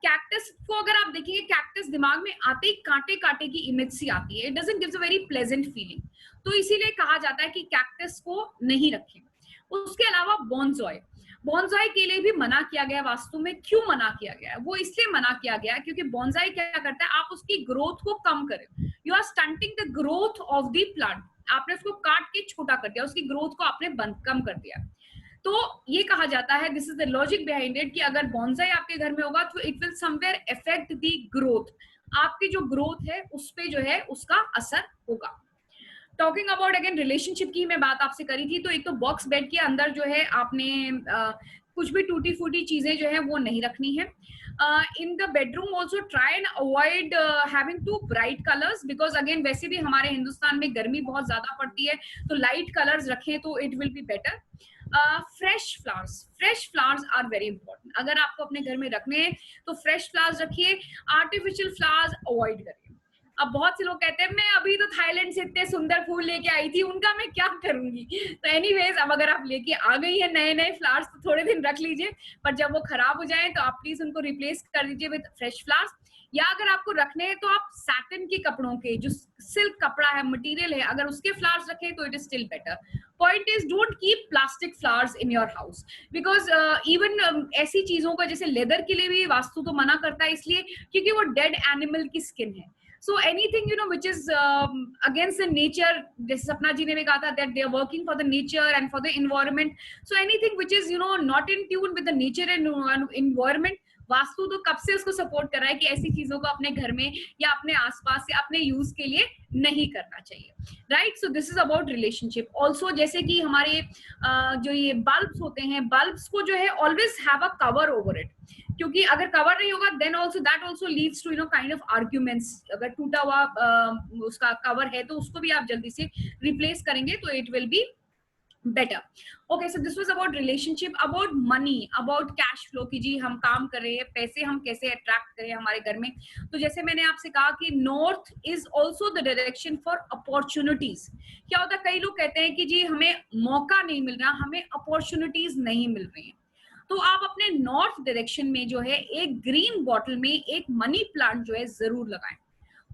कैक्टस को अगर आप देखेंगे, कैक्टस दिमाग में आते ही कांटे कांटे की इमेज सी आती है, it doesn't gives a very pleasant feeling. तो इसीलिए कहा जाता है कि कैक्टस को नहीं रखें। उसके अलावा बॉन्जॉय, बॉन्जाई के लिए भी मना किया गया। वास्तु में क्यों मना किया गया है, वो इसलिए मना किया गया क्योंकि बॉन्जाई क्या करता है, आप उसकी ग्रोथ को कम करें, you are stunting the growth of the plant. आपने उसको काट के छोटा कर दिया, उसकी ग्रोथ को आपने कम कर दिया। तो ये कहा जाता है, this is the logic behind it, कि अगर बॉन्जाई आपके घर में होगा तो it will somewhere effect the growth, आपकी जो ग्रोथ है उस पे जो है उसका असर होगा। टॉकिंग अबाउट अगेन रिलेशनशिप की मैं बात आपसे करी थी, तो एक तो बॉक्स बेड के अंदर जो है आपने कुछ भी टूटी फूटी चीजें जो है वो नहीं रखनी है। In the bedroom also try and avoid having too bright colours, because again वैसे भी हमारे हिंदुस्तान में गर्मी बहुत ज्यादा पड़ती है, तो लाइट कलर्स रखें तो it will be better. Fresh flowers are very important. अगर आपको अपने घर में रखने हैं तो फ्रेश फ्लावर्स रखिए, आर्टिफिशियल फ्लावर्स अवॉइड करिए। अब बहुत से लोग कहते हैं मैं अभी तो थाईलैंड से इतने सुंदर फूल लेके आई थी, उनका मैं क्या करूंगी। तो एनीवेज, अब अगर आप लेके आ गई है नए नए फ्लावर्स तो थोड़े दिन रख लीजिए, पर जब वो खराब हो जाए तो आप प्लीज उनको रिप्लेस कर दीजिए विद फ्रेश फ्लावर्स। या अगर आपको रखने हैं तो आप सैटिन के कपड़ों के, जो सिल्क कपड़ा है, मटेरियल है, अगर उसके फ्लावर्स रखें तो it is still better. Point is don't keep plastic flowers in your house, because even ऐसी चीजों का, जैसे लेदर के लिए भी वास्तु तो मना करता है, इसलिए क्योंकि वो डेड एनिमल की स्किन है। So anything which is against the nature, जैसे सपना जी ने भी कहा था that they are working for the nature and for the environment. So anything which is not in tune with the nature and environment, vastu तो कब से उसको सपोर्ट कर रहा है कि ऐसी चीजों को अपने घर में या अपने आसपास या अपने यूज के लिए नहीं करना चाहिए, right. So this is about relationship. Also जैसे कि हमारे जो ये बल्ब्स होते हैं, बल्ब्स को जो है always have a cover over it, क्योंकि अगर कवर नहीं होगा then also that also leads to kind of arguments. अगर टूटा हुआ उसका कवर है तो उसको भी आप जल्दी से रिप्लेस करेंगे तो it will B better. Okay, so this was about relationship, about money, about cash flow की जी हम काम कर रहे हैं, पैसे हम कैसे अट्रैक्ट करें हमारे घर में। तो जैसे मैंने आपसे कहा कि north is also the direction for opportunities. क्या होता है, कई लोग कहते हैं कि जी हमें मौका नहीं मिल रहा, हमें अपॉर्चुनिटीज नहीं मिल रही हैं, तो आप अपने नॉर्थ डायरेक्शन में जो है एक ग्रीन बॉटल में एक मनी प्लांट जो है जरूर लगाएं।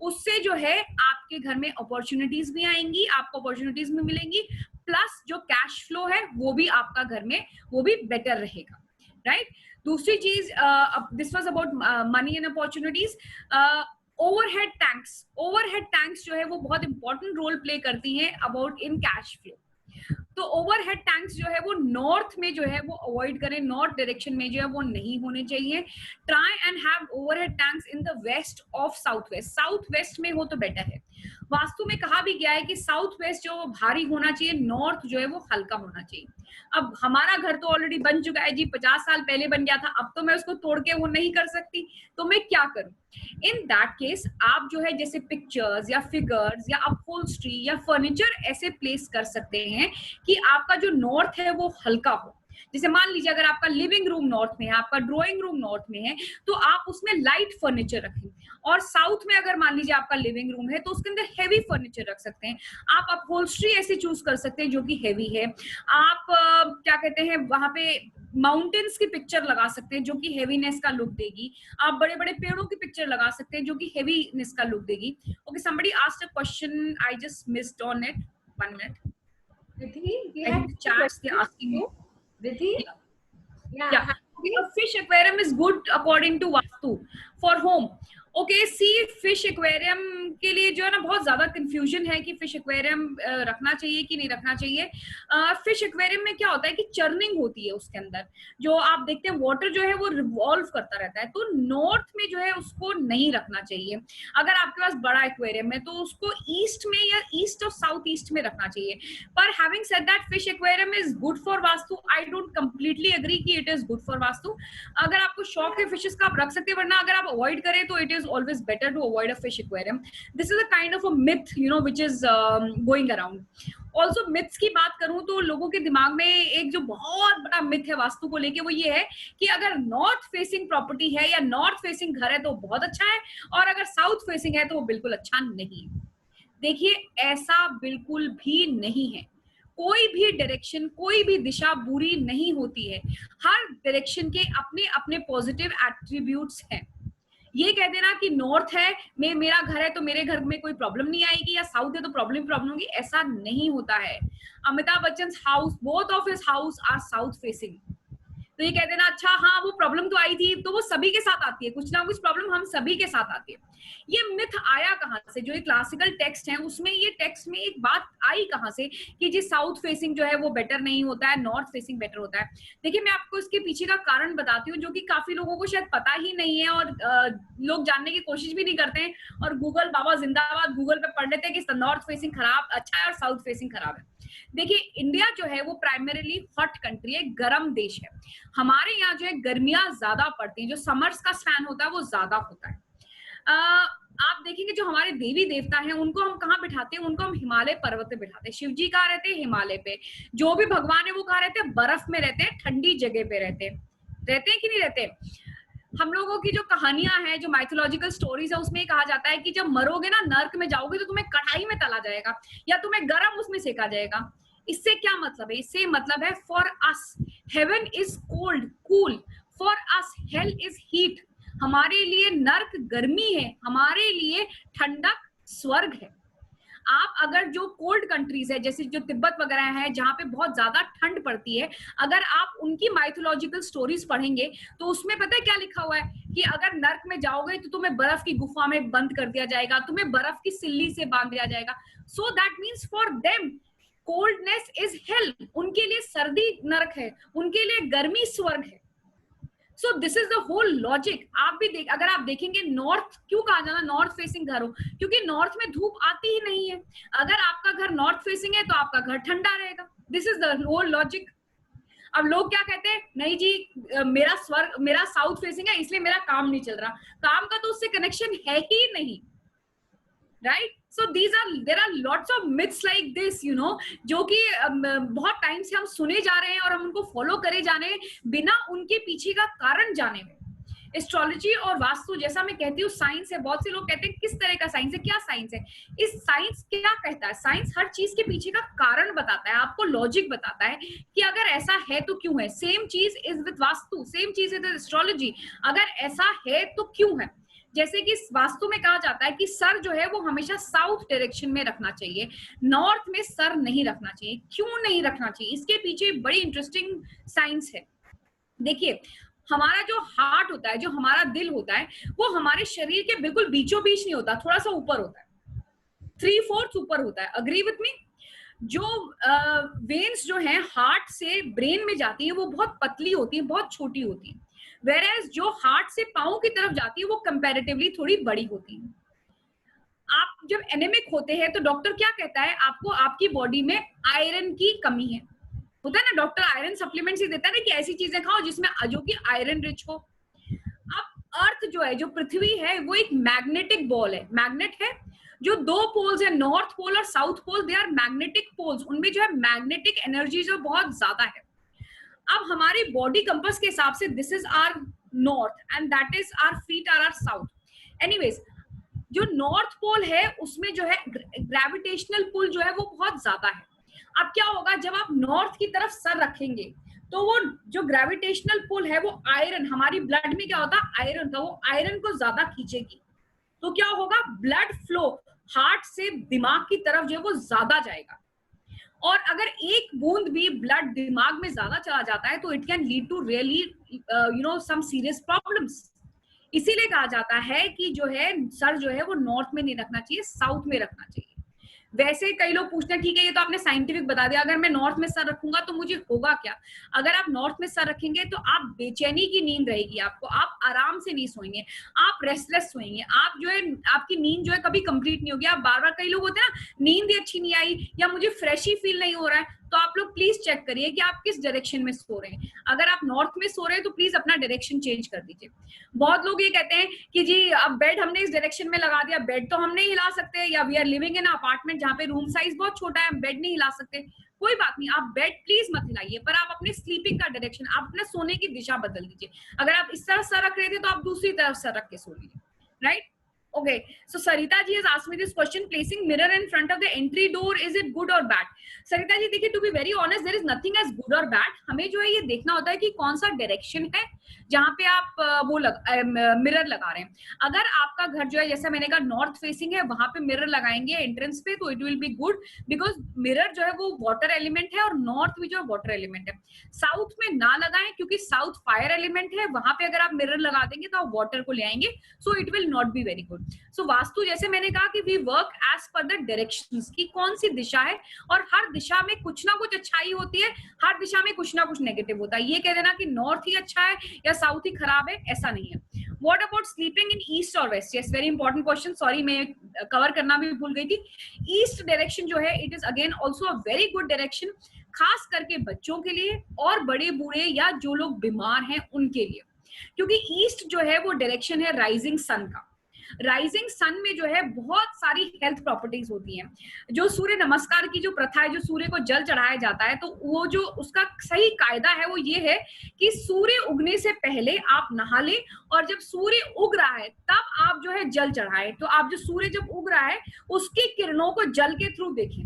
उससे जो है आपके घर में अपॉर्चुनिटीज भी आएंगी, आपको अपॉर्चुनिटीज भी मिलेंगी, प्लस जो कैश फ्लो है वो भी आपका घर में वो भी बेटर रहेगा, राइट। दूसरी चीज, this was about money and opportunities. Overhead tanks जो है वो बहुत इंपॉर्टेंट रोल प्ले करती हैं अबाउट इन कैश फ्लो। तो ओवरहेड टैंक्स जो है वो नॉर्थ में जो है वो अवॉइड करें, नॉर्थ डायरेक्शन में जो है वो नहीं होने चाहिए। Try and have overhead tanks in the west of south west, south west में हो तो बेटर है। वास्तु में कहा भी गया है कि साउथ वेस्ट जो भारी होना चाहिए, नॉर्थ जो है वो हल्का होना चाहिए। अब हमारा घर तो ऑलरेडी बन चुका है जी, 50 साल पहले बन गया था, अब तो मैं उसको तोड़ के वो नहीं कर सकती, तो मैं क्या करूं। इन दैट केस आप जो है जैसे पिक्चर्स या फिगर्स या अपहोल्स्ट्री या फर्नीचर ऐसे प्लेस कर सकते हैं कि आपका जो नॉर्थ है वो हल्का हो। जैसे मान लीजिए अगर आपका लिविंग रूम नॉर्थ में है, आपका ड्राइंग रूम नॉर्थ में है, तो आप उसमें लाइट फर्नीचर रखें। और साउथ में अगर मान लीजिए आपका लिविंग रूम है तो उसके अंदर हेवी फर्नीचर रख सकते हैं। आप अपहोल्स्ट्री ऐसे चूज कर सकते हैं जो कि हेवी है। आप क्या कहते हैं, वहां पे माउंटेन्स की पिक्चर लगा सकते हैं जो कि हेवीनेस का लुक देगी। आप बड़े बड़े पेड़ों की पिक्चर लगा सकते हैं जो कि हेवीनेस का लुक देगी। Okay, somebody asked a question, I just missed on it. 1 minute. Vidhi, we I have think the chats they're asking me. Vidhi? Yeah. Okay, a fish aquarium is good according to Vastu for home. Okay see fish aquarium के लिए जो है ना बहुत ज्यादा confusion है कि fish aquarium रखना चाहिए कि नहीं रखना चाहिए। फिश एक्वेरियम में क्या होता है कि चर्निंग होती है उसके अंदर, जो आप देखते हैं वाटर जो है वो रिवॉल्व करता रहता है, तो नॉर्थ में जो है उसको नहीं रखना चाहिए। अगर आपके पास बड़ा एक्वेरियम है तो उसको ईस्ट में या ईस्ट और साउथ ईस्ट में रखना चाहिए। पर having said that fish aquarium is good for vastu, I don't completely agree कि it is good for vastu. अगर आपको शौक है फिशेस का आप रख सकते हैं, वरना अगर आप अवॉइड करें तो it is always better to avoid a fish aquarium. This is a kind of a myth, you know, which is going around. Also myths की बात करूं तो लोगों के दिमाग में एक जो बहुत बड़ा myth है वास्तु को लेके, वो ये है कि अगर नॉर्थ फेसिंग प्रॉपर्टी है या नॉर्थ फेसिंग घर है तो बहुत अच्छा है, और अगर साउथ फेसिंग है तो वो बिल्कुल अच्छा नहीं है। देखिए ऐसा बिल्कुल भी नहीं है। कोई भी डायरेक्शन, कोई भी दिशा बुरी नहीं होती है। हर डायरेक्शन के अपने अपने पॉजिटिव एट्रीब्यूट्स हैं। ये कह देना कि नॉर्थ है मेरा घर है तो मेरे घर में कोई प्रॉब्लम नहीं आएगी, या साउथ है तो प्रॉब्लम होगी, ऐसा नहीं होता है। Amitabh Bachchan house, both of his house are south facing, तो ये कह देना अच्छा हाँ वो प्रॉब्लम तो आई थी, तो वो सभी के साथ आती है, कुछ ना कुछ प्रॉब्लम हम सभी के साथ आती है। ये मिथ आया कहां से? जो ये क्लासिकल टेक्स्ट है उसमें ये टेक्स्ट में एक बात आई कहां से कि जी साउथ फेसिंग जो है वो बेटर नहीं होता है, नॉर्थ फेसिंग बेटर होता है। देखिए मैं आपको इसके पीछे का कारण बताती हूँ, जो कि काफी लोगों को शायद पता ही नहीं है और लोग जानने की कोशिश भी नहीं करते हैं, और गूगल बाबा जिंदाबाद गूगल पे पढ़ लेते हैं कि नॉर्थ फेसिंग खराब अच्छा है और साउथ फेसिंग खराब है। देखिए इंडिया जो है वो प्राइमरीली हॉट कंट्री है, गर्म देश है। हमारे यहाँ जो है गर्मियां ज्यादा पड़ती है, जो समर्स का स्पैन होता है वो ज्यादा होता है। आप देखेंगे जो हमारे देवी देवता हैं उनको हम कहाँ बिठाते हैं? उनको हम हिमालय पर्वत पे बिठाते हैं। शिव जी कहाँ रहते हैं? हिमालय पे। जो भी भगवान है वो कहाँ रहते हैं? बर्फ में रहते हैं, ठंडी जगह पे रहते हैं। रहते हैं कि नहीं रहते? हम लोगों की जो कहानियां हैं, जो माइथोलॉजिकल स्टोरीज है, उसमें कहा जाता है कि जब मरोगे ना, नर्क में जाओगे तो तुम्हें कढ़ाई में तला जाएगा या तुम्हें गर्म उसमें सेका जाएगा। इससे क्या मतलब है? इससे मतलब है for us heaven is cold cool, for us hell is heat. हमारे लिए नर्क गर्मी है, हमारे लिए ठंडक स्वर्ग है। आप अगर जो कोल्ड कंट्रीज है जैसे जो तिब्बत वगैरह है जहाँ पे बहुत ज्यादा ठंड पड़ती है, अगर आप उनकी माइथोलॉजिकल स्टोरीज पढ़ेंगे तो उसमें पता है क्या लिखा हुआ है कि अगर नर्क में जाओगे तो तुम्हें बर्फ की गुफा में बंद कर दिया जाएगा, तुम्हें बर्फ की सिल्ली से बांध दिया जाएगा। So that means for them coldness is hello, उनके लिए सर्दी नरक है, उनके लिए गर्मी स्वर्ग है। So this is the whole logic. आप भी देख, अगर आप देखेंगे नॉर्थ क्यों कहा जाना नॉर्थ फेसिंग घर हो, क्योंकि नॉर्थ में धूप आती ही नहीं है। अगर आपका घर नॉर्थ फेसिंग है तो आपका घर ठंडा रहेगा। This is the whole logic. अब लोग क्या कहते हैं, नहीं जी मेरा स्वर्ग, मेरा साउथ फेसिंग है इसलिए मेरा काम नहीं चल रहा। काम का तो उससे कनेक्शन है ही नहीं, right? So there are lots of myths like this, you know, जो कि बहुत टाइम से हम सुने जा रहे हैं और हम उनको फॉलो करे जा रहे हैं बिना उनके पीछे का कारण जाने में। एस्ट्रोलॉजी और वास्तु, जैसा मैं कहती हूँ, साइंस है। बहुत से लोग कहते हैं किस तरह का साइंस है, क्या साइंस है? इस साइंस क्या कहता है? साइंस हर चीज के पीछे का कारण बताता है, आपको लॉजिक बताता है कि अगर ऐसा है तो क्यों है। सेम चीज इज विद वास्तु, सेम चीज इज विद एस्ट्रोलॉजी। अगर ऐसा है तो क्यों है? जैसे कि वास्तु में कहा जाता है कि सर जो है वो हमेशा साउथ डायरेक्शन में रखना चाहिए, नॉर्थ में सर नहीं रखना चाहिए। क्यों नहीं रखना चाहिए? इसके पीछे बड़ी इंटरेस्टिंग साइंस है। देखिए हमारा जो हार्ट होता है, जो हमारा दिल होता है, वो हमारे शरीर के बिल्कुल बीचों बीच नहीं होता, थोड़ा सा ऊपर होता है, 3/4 ऊपर होता है। Agree with me? जो वेन्स जो है हार्ट से ब्रेन में जाती है वो बहुत पतली होती है, बहुत छोटी होती है, वेयरएज जो हार्ट से पांव की तरफ जाती है वो कंपैरेटिवली थोड़ी बड़ी होती है। आप जब एनेमिक होते हैं तो डॉक्टर क्या कहता है आपको? आपकी बॉडी में आयरन की कमी है, होता है ना, डॉक्टर आयरन सप्लीमेंट्स ही देता है ना कि ऐसी चीजें खाओ जिसमें जो कि आयरन रिच हो। अब अर्थ जो है, जो पृथ्वी है, वो एक मैग्नेटिक बॉल है, मैग्नेट है। जो दो पोल्स है, नॉर्थ पोल और south pole, they are magnetic poles. उनमें जो है मैग्नेटिक एनर्जी जो बहुत ज्यादा है। अब हमारी बॉडी कंपास के हिसाब से this is our north and that is our feet are our south. Anyways जो नॉर्थ पोल है उसमें जो है ग्रेविटेशनल पुल जो है वो बहुत ज्यादा है। अब क्या होगा जब आप नॉर्थ की तरफ सर रखेंगे तो वो जो ग्रेविटेशनल पुल है वो आयरन, हमारी ब्लड में क्या होता है आयरन का, वो आयरन को ज्यादा खींचेगी। तो क्या होगा? ब्लड फ्लो हार्ट से दिमाग की तरफ जो है वो ज्यादा जाएगा। और अगर एक बूंद भी ब्लड दिमाग में ज्यादा चला जाता है तो it can lead to really some serious problems. इसीलिए कहा जाता है कि जो है सर जो है वो नॉर्थ में नहीं रखना चाहिए, साउथ में रखना चाहिए। वैसे कई लोग पूछते हैं ठीक है ये तो आपने साइंटिफिक बता दिया, अगर मैं नॉर्थ में सर रखूंगा तो मुझे होगा क्या? अगर आप नॉर्थ में सर रखेंगे तो आप बेचैनी की नींद रहेगी आपको, आप आराम से नहीं सोएंगे, आप रेस्टलेस सोएंगे, आप जो है आपकी नींद जो है कभी कंप्लीट नहीं होगी। आप बार बार, कई लोग होते हैं ना नींद ही अच्छी नहीं आई या मुझे फ्रेश ही फील नहीं हो रहा है, तो आप लोग प्लीज चेक करिए कि आप किस डायरेक्शन में सो रहे हैं। अगर आप नॉर्थ में सो रहे हैं तो प्लीज अपना डायरेक्शन चेंज कर दीजिए। बहुत लोग ये कहते हैं कि जी अब बेड हमने इस डायरेक्शन में लगा दिया, बेड तो हम नहीं हिला सकते, या we are living in apartment जहाँ पे रूम साइज बहुत छोटा है, बेड नहीं हिला सकते। कोई बात नहीं, आप बेड प्लीज मत हिलाइए, पर आप अपने स्लीपिंग का डायरेक्शन, आप अपने सोने की दिशा बदल दीजिए। अगर आप इस तरफ सर रख रहे थे तो आप दूसरी तरफ सर रख के सो लीजिए, right? Okay, so Sarita ji has asked me this question: placing mirror in front of the entry door, is it good or bad? Sarita ji, देखिए, to be very honest, there is nothing as good or bad. हमें जो है ये देखना होता है कि कौन सा डायरेक्शन है जहाँ पे आप वो मिरर लगा रहे हैं। अगर आपका घर जो है जैसा मैंने कहा नॉर्थ फेसिंग है, वहां पे मिरर लगाएंगे एंट्रेंस पे, तो it will be good, because mirror जो है वो वाटर एलिमेंट है और नॉर्थ भी जो है वाटर एलिमेंट है। साउथ में ना लगाएं क्योंकि साउथ फायर एलिमेंट है, वहां पे अगर आप मिरर लगा देंगे तो आप वाटर को ले आएंगे, so it will not be very good. So vastu जैसे मैंने कहा कि we work as per the directions, की कौन सी दिशा है, और हर दिशा में कुछ ना कुछ अच्छाई होती है, हर दिशा में कुछ ना कुछ नेगेटिव होता है। ये कह देना कि नॉर्थ ही अच्छा है या साउथ ही खराब है, ऐसा नहीं है। What about sleeping in east और west? Yes, very important question, sorry मैं कवर करना भी भूल गई थी। ईस्ट डायरेक्शन जो है it is again also a very good direction, खास करके बच्चों के लिए और बड़े बूढ़े या जो लोग बीमार हैं उनके लिए, क्योंकि ईस्ट जो है वो डायरेक्शन है राइजिंग सन का। राइजिंग सन में जो है बहुत सारी हेल्थ प्रॉपर्टीज होती हैं। जो सूर्य नमस्कार की जो प्रथा है, जो सूर्य को जल चढ़ाया जाता है, तो वो जो उसका सही कायदा है वो ये है कि सूर्य उगने से पहले आप नहा लें, और जब सूर्य उग रहा है तब आप जो है जल चढ़ाएं। तो आप जो सूर्य जब उग रहा है उसकी किरणों को जल के थ्रू देखें,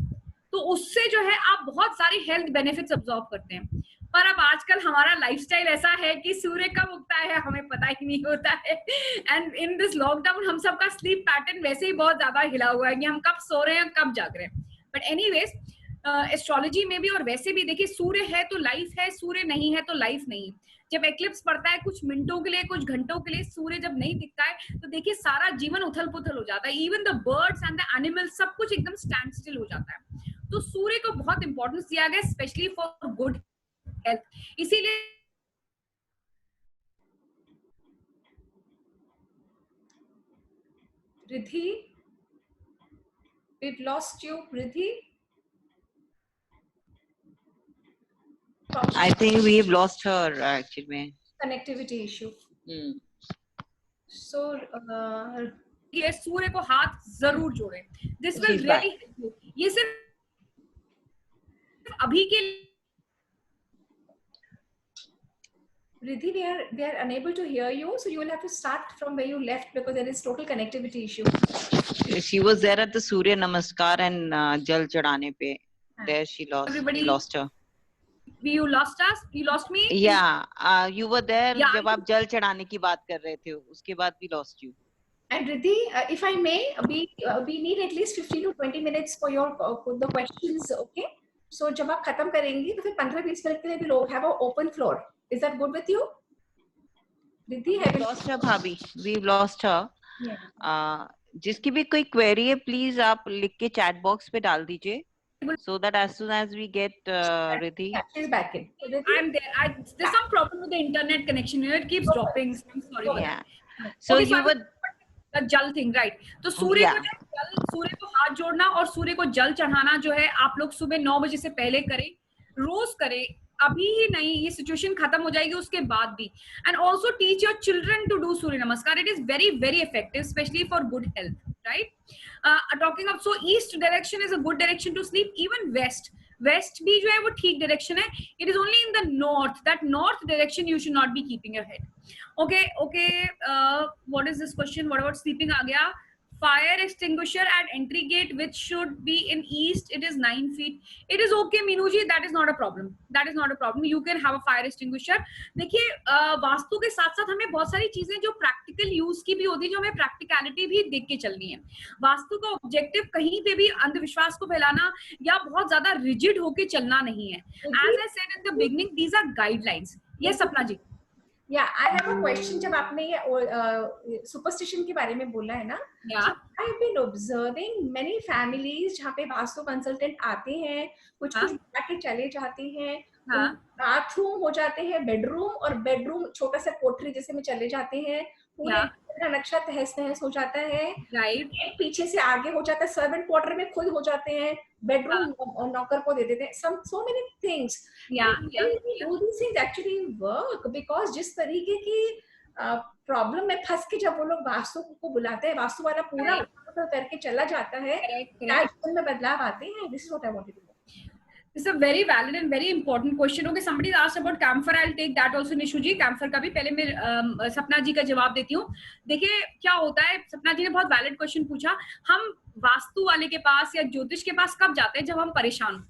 तो उससे जो है आप बहुत सारी हेल्थ बेनिफिट्स ऑब्जर्व करते हैं। पर अब आजकल हमारा लाइफस्टाइल ऐसा है कि सूर्य कब उगता है हमें पता ही नहीं होता है, एंड इन दिस लॉकडाउन हम सबका स्लीप पैटर्न वैसे ही बहुत ज्यादा हिला हुआ है कि हम कब सो रहे हैं कब जाग रहे हैं। बट एनीवेज, एस्ट्रोलॉजी में भी और वैसे भी देखिए, सूर्य है तो लाइफ है, सूर्य नहीं है तो लाइफ नहीं। जब एक्लिप्स पड़ता है कुछ मिनटों के लिए, कुछ घंटों के लिए, सूर्य जब नहीं दिखता है तो देखिए सारा जीवन उथल पुथल हो जाता है, even the birds and the animals सब कुछ एकदम स्टैंड स्टिल हो जाता है। तो सूर्य को बहुत इंपॉर्टेंस दिया गया, स्पेशली फॉर गुड हेल्थ। इसीलिए Riddhi, we've lost you, Riddhi. I think we've lost her actually. Connectivity issue. So, ये सूर्य को हाथ जरूर जोड़े, this will really help you. ये सिर्फ अभी के Riddhi, they are unable to hear you, so you will have to start from where you left because there is total connectivity issue. She was there at the Surya Namaskar and Jal Chadane pe. There she lost. Everybody lost her. You lost us? You lost me? Yeah, you were there Yeah. जब आप जल चढ़ाने की बात कर रहे थे, उसके बाद we lost you. And Riddhi, if I may, we need at least 15 to 20 minutes for your for the questions, okay? So जब आप खत्म करेंगी तो फिर 15-20 मिनट के लिए we'll have an open floor. Is that good with you? Riddhi, We've lost her भाभी, we've lost her. Yeah. जिसकी भी कोई query है, please आप लिख के chat box पे डाल दीजिए, so that as soon as we get Riddhi. Yeah, she's back in. So Riddhi, I'm there. There's some problem with the internet connection. It keeps dropping. I'm sorry about Yeah. that. So Okay, you were. The जल thing, right? तो सूर्य Yeah. को सूर्य को हाथ जोड़ना और सूर्य को जल चढ़ाना जो है आप लोग सुबह 9 बजे से पहले करें, रोज करें, अभी ही नहीं, ये सिचुएशन खत्म हो जाएगी उसके बाद भी। And also teach your children to do Surya namaskar, it is very very effective, especially for good health, right? Talking of, so east direction is a good direction to sleep, even west भी जो है वो ठीक डायरेक्शन है। It is only in the north, that north direction you should not be keeping your head. Okay, what is this question? What about sleeping? आ गया। Fire extinguisher at entry gate, which should be in east. It is 9 feet. It is okay, Meenu ji. That is not a problem. That is not a problem. You can have a fire extinguisher. देखिए, वास्तु के साथ साथ हमें बहुत सारी चीजें जो practical use की भी होती है, जो हमें प्रैक्टिकलिटी भी देख के चलनी है। वास्तु का ऑब्जेक्टिव कहीं पे भी अंधविश्वास को फैलाना या बहुत ज्यादा रिजिड होके चलना नहीं है। As I said in the beginning, these are guidelines. Yes, सपना जी। Yeah, I have a question. जब आपने ये सुपरस्टिशन के बारे में बोला है ना, Yeah. I've been observing many families जहाँ पे वास्तु कंसल्टेंट आते हैं, कुछ हाँ. बता के चले जाते हैं, हाँ. बाथरूम हो जाते हैं बेडरूम, और बेडरूम छोटा सा कोठरी जैसे में चले जाते हैं, पूरे Yeah. का नक्शा तहस नहस हो जाता है, Right. एक पीछे से आगे हो जाता है, सर्वेंट क्वार्टर में खुद हो जाते हैं, बेडरूम नौकर को दे देते हैं, so many things. Yeah. Yeah. Do these things actually work? Because जिस तरीके की प्रॉब्लम में फंस के जब वो लोग वास्तु को बुलाते हैं, वास्तु वाला पूरा करके चला जाता है, क्या जीवन में बदलाव आते हैं? This is what I wanted to know. It's a very valid and very important question. Okay, somebody asked about camphor. I'll take that also, Nishu ji. Camphor का भी पहले मैं सपना जी का जवाब देती हूँ. देखिए क्या होता है, सपना जी ने बहुत valid question पूछा. हम वास्तु वाले के पास या ज्योतिष के पास कब जाते हैं? जब हम परेशान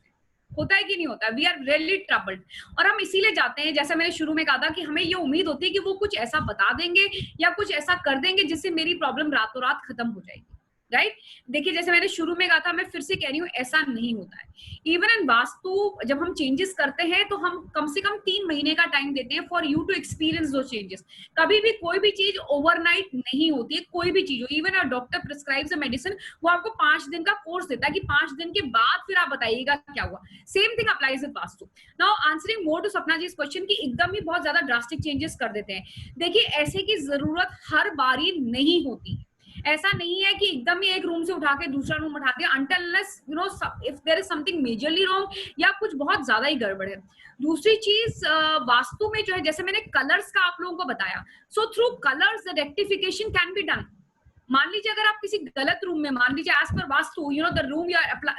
होता है कि नहीं होता? We are really troubled. और हम इसीलिए जाते हैं, जैसे मैंने शुरू में कहा था, कि हमें ये उम्मीद होती है कि वो कुछ ऐसा बता देंगे या कुछ ऐसा कर देंगे जिससे मेरी प्रॉब्लम रातों रात खत्म हो जाएगी. राइट? देखिए जैसे मैंने शुरू में कहा था, मैं फिर से कह रही हूँ, ऐसा नहीं होता है. इवन इन वास्तु जब हम चेंजेस करते हैं तो हम कम से कम 3 महीने का टाइम देते हैं फॉर यू टू एक्सपीरियंस दो चेंजेस. कभी भी कोई भी चीज ओवरनाइट नहीं होती है, कोई भी चीज हो. Even a doctor prescribes a medicine, वो आपको 5 दिन का कोर्स देता है कि 5 दिन के बाद फिर आप बताइएगा क्या हुआ. Same thing applies with Vastu. Now answering more to Sapna ji इस क्वेश्चन की, एकदम ही बहुत ज्यादा ड्रास्टिक चेंजेस कर देते हैं. देखिए ऐसे की जरूरत हर बारी नहीं होती. ऐसा नहीं है कि एकदम ही एक रूम से उठा के दूसरा रूम उठा दिया, until unless you know if there is something majorly wrong या कुछ बहुत ज्यादा ही गड़बड़ है. दूसरी चीज वास्तु में जो है, जैसे मैंने कलर्स का आप लोगों को बताया, so through colours the rectification can be done. मान लीजिए अगर आप किसी गलत रूम में, मान लीजिए as per Vastu, you know the room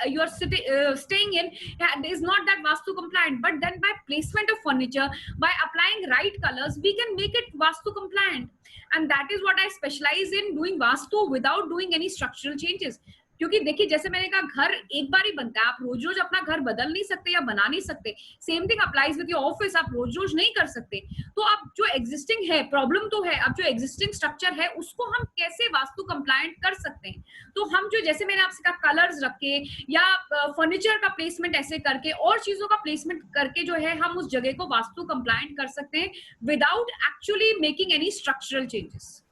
you are staying in is not that vastu compliant, but then by placement of furniture, by applying right colors, we can make it vastu compliant. And that is what I specialize in, doing vastu without doing any structural changes. क्योंकि देखिए जैसे मैंने कहा, घर एक बार ही बनता है, आप रोज रोज अपना घर बदल नहीं सकते या बना नहीं सकते. Same thing applies with your office, आप रोज रोज नहीं कर सकते. तो अब जो एग्जिस्टिंग है, प्रॉब्लम तो है, अब जो एग्जिस्टिंग स्ट्रक्चर है उसको हम कैसे वास्तु कंप्लायंट कर सकते हैं. तो हम जो, जैसे मैंने आपसे कहा, कलर्स रख के या फर्नीचर का प्लेसमेंट ऐसे करके और चीजों का प्लेसमेंट करके जो है हम उस जगह को वास्तु कंप्लायंट कर सकते हैं without actually making any structural changes.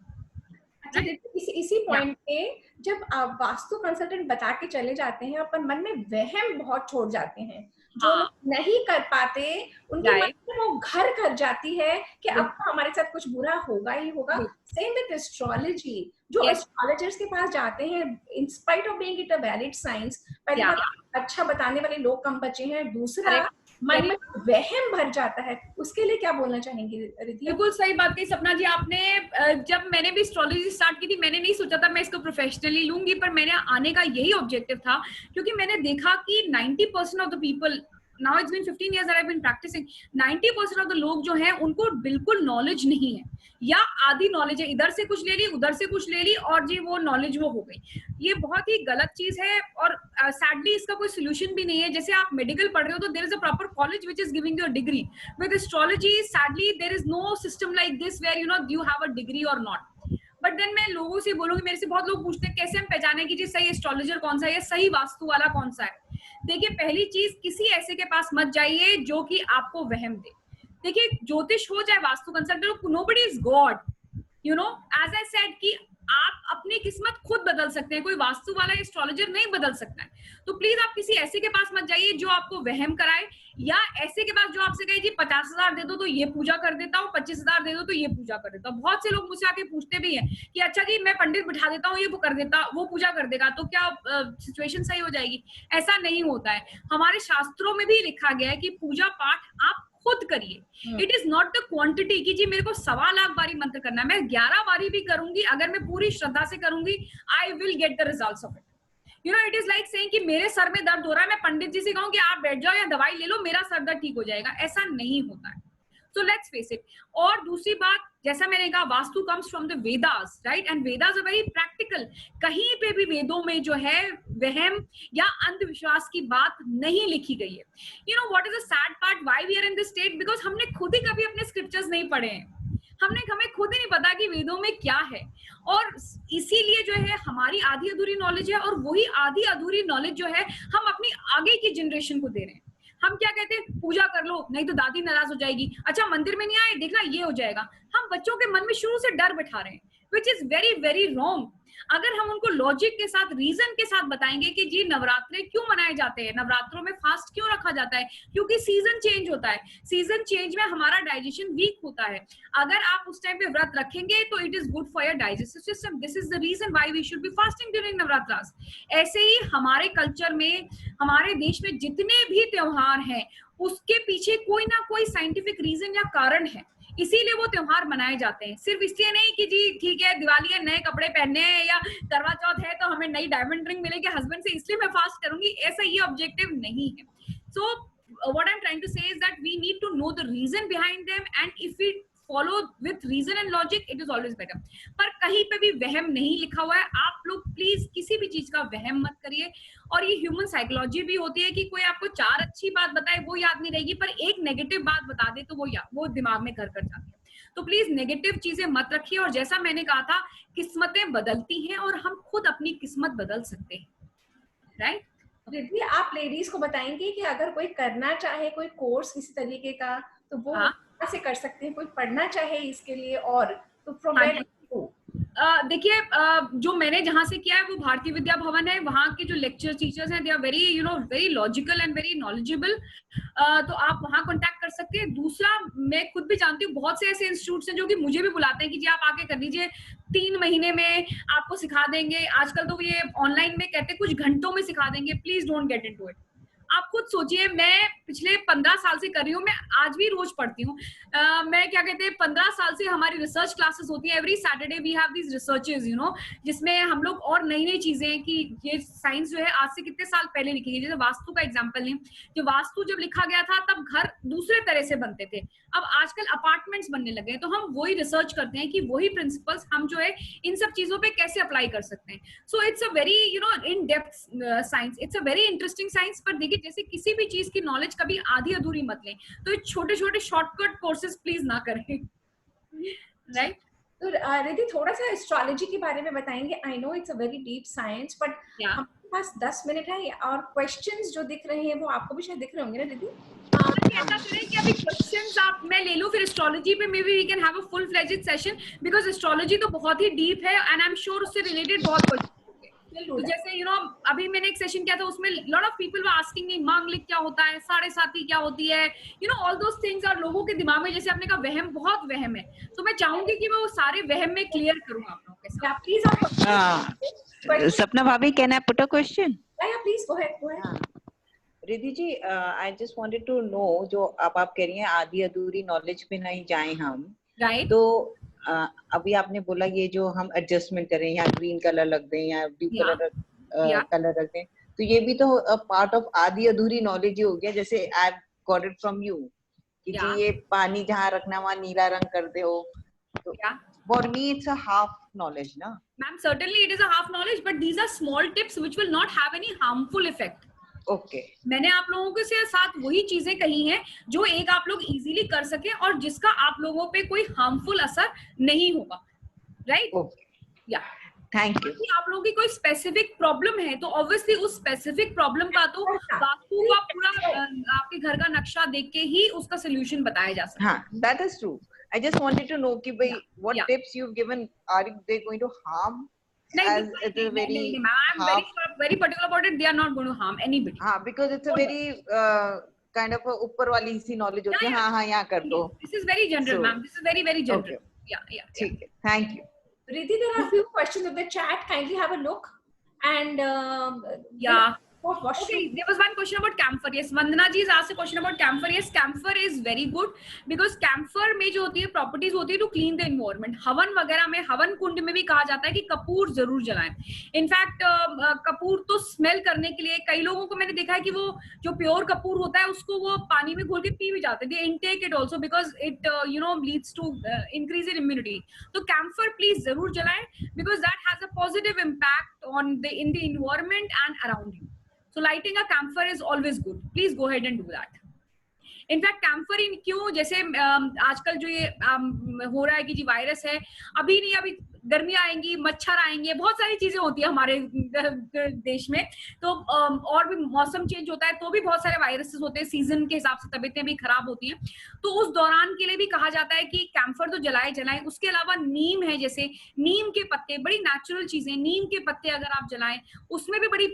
अच्छा, इसी पॉइंट पे जब आप वास्तु कंसल्टेंट बता के चले जाते हैं, अपन मन में वहम बहुत छोड़ जाते हैं, जो नहीं कर पाते उनके मन में वो घर कर जाती है कि अब तो हमारे साथ कुछ बुरा होगा ही होगा. सेम विद एस्ट्रोलॉजी, जो एस्ट्रोलॉजर्स के पास जाते हैं, in spite of being it a valid science, पहले अच्छा बताने वाले लोग कम बचे हैं, दूसरा मन में वहम भर जाता है. उसके लिए क्या बोलना चाहेंगी रिद्धि? बिल्कुल सही बात कही सपना जी आपने. जब मैंने भी एस्ट्रोलॉजी स्टार्ट की थी, मैंने नहीं सोचा था मैं इसको प्रोफेशनली लूंगी, पर मेरे आने का यही ऑब्जेक्टिव था, क्योंकि मैंने देखा कि 90% of the people, now it's been 15 years that I've been practicing, 90% of the लोग जो हैं उनको बिल्कुल नॉलेज नहीं है, या आधी नॉलेज है, इधर से कुछ ले ली, उधर से कुछ ले ली, और जी वो नॉलेज वो हो गई. ये बहुत ही गलत चीज है, और सैडली इसका कोई सोल्यूशन भी नहीं है. जैसे आप मेडिकल पढ़ रहे हो तो there is a proper college which is giving you a degree. With astrology sadly there is no system like this where you know you have a degree और नॉट. बट देन मैं लोगों से बोलूंगी, मेरे से बहुत लोग पूछते हैं कैसे हम पहचाने कि जी सही एस्ट्रोलॉजर कौन सा है, सही वास्तु वाला कौन सा है. देखिए पहली चीज, किसी ऐसे के पास मत जाइए जो कि आपको वहम दे. देखिए ज्योतिष हो चाहे Vastu consultant, nobody is God, you know. As I said कि आप अपनी किस्मत खुद बदल सकते हैं, कोई वास्तु वाला एस्ट्रोलॉजर नहीं बदल सकता है. तो प्लीज आप किसी ऐसे के पास मत जाइए जो आपको वहम कराए, या ऐसे के पास जो आपसे कहे जी 50,000 दे दो तो ये पूजा कर देता हूँ, 25,000 दे दो तो ये पूजा कर देता हूँ. बहुत से लोग मुझसे आके पूछते भी हैं कि अच्छा जी मैं पंडित बिठा देता हूँ, ये वो कर देता, वो पूजा कर देगा तो क्या सिचुएशन सही हो जाएगी? ऐसा नहीं होता है. हमारे शास्त्रों में भी लिखा गया है कि पूजा पाठ आप खुद करिए. It is not the quantity कि जी मेरे को 1.25 लाख बारी मंत्र करना है. मैं 11 बारी भी करूंगी, अगर मैं पूरी श्रद्धा से करूंगी, I will get the results of it. You know it is like saying कि मेरे सर में दर्द हो रहा है, मैं पंडित जी से कहूं कि आप बैठ जाओ या दवाई ले लो, मेरा सर दर्द ठीक हो जाएगा. ऐसा नहीं होता है. So let's face it. और दूसरी बात, जैसा मैंने कहा, vastu comes from the Vedas, right? And Vedas are very practical. कहीं पे भी वेदों में जो है वहम या अंधविश्वास की बात नहीं लिखी गई है. You know what is the sad part? Why we are in this state? Because हमने खुद ही कभी अपने scriptures नहीं पढ़े हैं. हमें खुद ही नहीं पता कि वेदों में क्या है, और इसीलिए जो है हमारी आधी अधूरी नॉलेज है, और वही आधी अधूरी नॉलेज जो है हम अपनी आगे की जनरेशन को दे रहे हैं। हम क्या कहते हैं, पूजा कर लो नहीं तो दादी नाराज हो जाएगी, अच्छा मंदिर में नहीं आए देखना ये हो जाएगा। हम बच्चों के मन में शुरू से डर बैठा रहे हैं, which is very very wrong. अगर हम उनको लॉजिक के साथ, रीजन के साथ बताएंगे कि जी नवरात्रे क्यों मनाए जाते हैं, नवरात्रों में फास्ट क्यों रखा जाता है, क्योंकि सीजन चेंज होता है, सीजन चेंज में हमारा डाइजेशन वीक होता है। अगर आप उस टाइम पे व्रत रखेंगे तो it is good for your digestive system. This is the reason why we should be fasting during Navratras. ऐसे ही हमारे कल्चर में, हमारे देश में जितने भी त्योहार हैं, उसके पीछे कोई ना कोई साइंटिफिक रीजन या कारण है, इसीलिए वो त्योहार मनाए जाते हैं। सिर्फ इसलिए नहीं कि जी ठीक है दिवाली है नए कपड़े पहनने हैं, या करवा चौथ है तो हमें नई डायमंड रिंग मिलेगी हस्बैंड से इसलिए मैं फास्ट करूंगी, ऐसा ये ऑब्जेक्टिव नहीं है। So what I am trying to say is that we need to know the reason behind them, and if we follow with reason and logic it is always better. पर कहीं पे भी वहम नहीं लिखा हुआ है, आप लोग प्लीज किसी भी चीज का वहम मत करिए। और ये ह्यूमन साइकोलॉजी भी होती है कि कोई आपको 4 अच्छी बात बताए वो याद नहीं रहेगी, पर एक नेगेटिव बात बता दे तो वो दिमाग में घर कर जाती है। तो प्लीज नेगेटिव चीजें मत रखिए। और जैसा मैंने कहा था, किस्मतें बदलती हैं और हम खुद अपनी किस्मत बदल सकते हैं, राइट? रिद्धि, आप लेडीज को बताएंगे कि अगर कोई करना चाहे कोई कोर्स किसी तरीके का, तो वो कहाँ से कर सकते हैं? कोई पढ़ना चाहे इसके लिए और तो फ्रॉम वेयर टू? देखिए, जो मैंने जहां से किया है वो भारतीय विद्या भवन है। वहां के जो लेक्चर टीचर्स हैं, they are very very logical and very knowledgeable. तो आप वहां कांटेक्ट कर सकते हैं। दूसरा, मैं खुद भी जानती हूँ बहुत से ऐसे इंस्टीट्यूट्स हैं जो कि मुझे भी बुलाते हैं कि जी आप आके कर लीजिए, 3 महीने में आपको सिखा देंगे। आजकल तो ये ऑनलाइन में कहते हैं कुछ घंटों में सिखा देंगे। Please don't get into it. आप खुद सोचिए, मैं पिछले 15 साल से कर रही हूँ, मैं आज भी रोज पढ़ती हूँ। मैं क्या कहते हैं 15 साल से हमारी रिसर्च क्लासेस होती है। Every Saturday we have these researches, जिसमें हम लोग और नई नई चीजें, कि ये साइंस जो है आज से कितने साल पहले लिखी गई। जैसे वास्तु का एग्जाम्पल लें, जो वास्तु जब लिखा गया था तब घर दूसरे तरह से बनते थे, अब आजकल अपार्टमेंट्स बनने लगे हैं। तो हम वही रिसर्च करते हैं कि वही प्रिंसिपल्स हम जो है इन सब चीजों पे कैसे अप्लाई कर सकते हैं। So it's a very in depth science, it's a very interesting science. पर देखिए, जैसे किसी भी चीज की नॉलेज कभी आधी अधूरी मत लें, तो ये छोटे छोटे शॉर्टकट कोर्सेज प्लीज ना करें, राइट? तो रिद्धि, थोड़ा सा एस्ट्रोलॉजी के बारे में बताएंगे? I know it's a very deep science, but हमारे पास 10 मिनट है, और क्वेश्चंस जो दिख रहे हैं वो आपको भी शायद दिख रहे होंगे ना रिद्धि? ऐसा करें कि अभी क्वेश्चंस आप मैं ले लूं, फिर एस्ट्रोलॉजी पे maybe we can have a full fledged session, because astrology तो बहुत ही डीप है एंड आई एम श्योर उससे रिलेटेड बहुत क्वेश्चन। तो जैसे अभी मैंने एक सेशन किया था, उसमें lot of people were asking me manglik क्या होता है, साढ़े साथी क्या होती है, ऑल दोस थिंग्स। और लोगों के दिमाग में, जैसे आपने कहा वहम, बहुत वहम है, तो मैं चाहूंगी कि मैं वो सारे वहम में क्लियर करूं आप लोगों के साथ। प्लीज सपना भाभी, can I put a question? Please go ahead. Riddhi ji, I just wanted to know, जो आप कह रही हैं आधी अधूरी नॉलेज पे नहीं जाएं हम, राइट? तो अभी आपने बोला ये जो हम एडजस्टमेंट करें, या ग्रीन कलर रख दें या ब्लू कलर रख दें, तो ये भी तो पार्ट ऑफ आधी अधूरी नॉलेज ही हो गया। जैसे I got it from you कि जी ये पानी जहाँ रखना वहाँ नीला रंग कर दे हो, तो for me it's a half knowledge, ना? Ma'am, certainly it is a half knowledge, but these are small tips which will not have any harmful effect. Okay, मैंने आप लोगों के साथ वही चीजें कही हैं जो एक आप लोग इजीली कर सके और जिसका आप लोगों पे कोई हार्मफुल असर नहीं होगा, राइट? ओके, या थैंक यू। आप लोगों की कोई स्पेसिफिक प्रॉब्लम है तो ऑब्वियसली उस स्पेसिफिक प्रॉब्लम का तो वास्तु का पूरा आपके घर का नक्शा देख के ही उसका सोल्यूशन बताया जा सकता है। हाँ, that is true. I just wanted to know कि भाई what tips you've given, are they going to harm? As it is very I'm very particular about it. They are not going to harm anybody. हाँ, because it's a very kind of a ऊपर वाली सी knowledge होती है। हाँ, यहाँ कर दो। This is very general, ma'am. This is very general. Yeah. ठीक है, thank you. Riddhi, there are a few questions in the chat. Kindly have a look. And okay, there was one question about camphor. Yes, Vandana ji has asked a question about camphor. Yes, camphor is very good because camphor में जो होती है properties होती है to clean the environment. हवन वगैरह में, हवन कुंड में भी कहा जाता है कि कपूर जरूर जलाएं. इनफैक्ट कपूर तो स्मेल करने के लिए कई लोगों को मैंने देखा है कि वो जो प्योर कपूर होता है उसको वो पानी में घोल के पी भी जाते हैं. They intake it also because it leads to increase in immunity. तो camphor please जरूर जलाएं because that has a positive impact on in the environment and around you. So lighting a camphor is always good. Please go ahead and do that. In fact camphor क्यों, जैसे आजकल जो ये हो रहा है कि जी वायरस है, अभी नहीं, अभी गर्मी आएंगी, मच्छर आएंगे, बहुत सारी चीजें होती है हमारे देश में, तो और भी मौसम चेंज होता है तो भी बहुत सारे वायरसेस होते हैं, सीजन के हिसाब से तबीयतें भी खराब होती हैं, तो उस दौरान के लिए भी कहा जाता है कि कैम्फर तो जलाए जलाएं। उसके अलावा नीम है, जैसे नीम के पत्ते, बड़ी नेचुरल चीजें, नीम के पत्ते अगर आप जलाएं उसमें भी बड़ी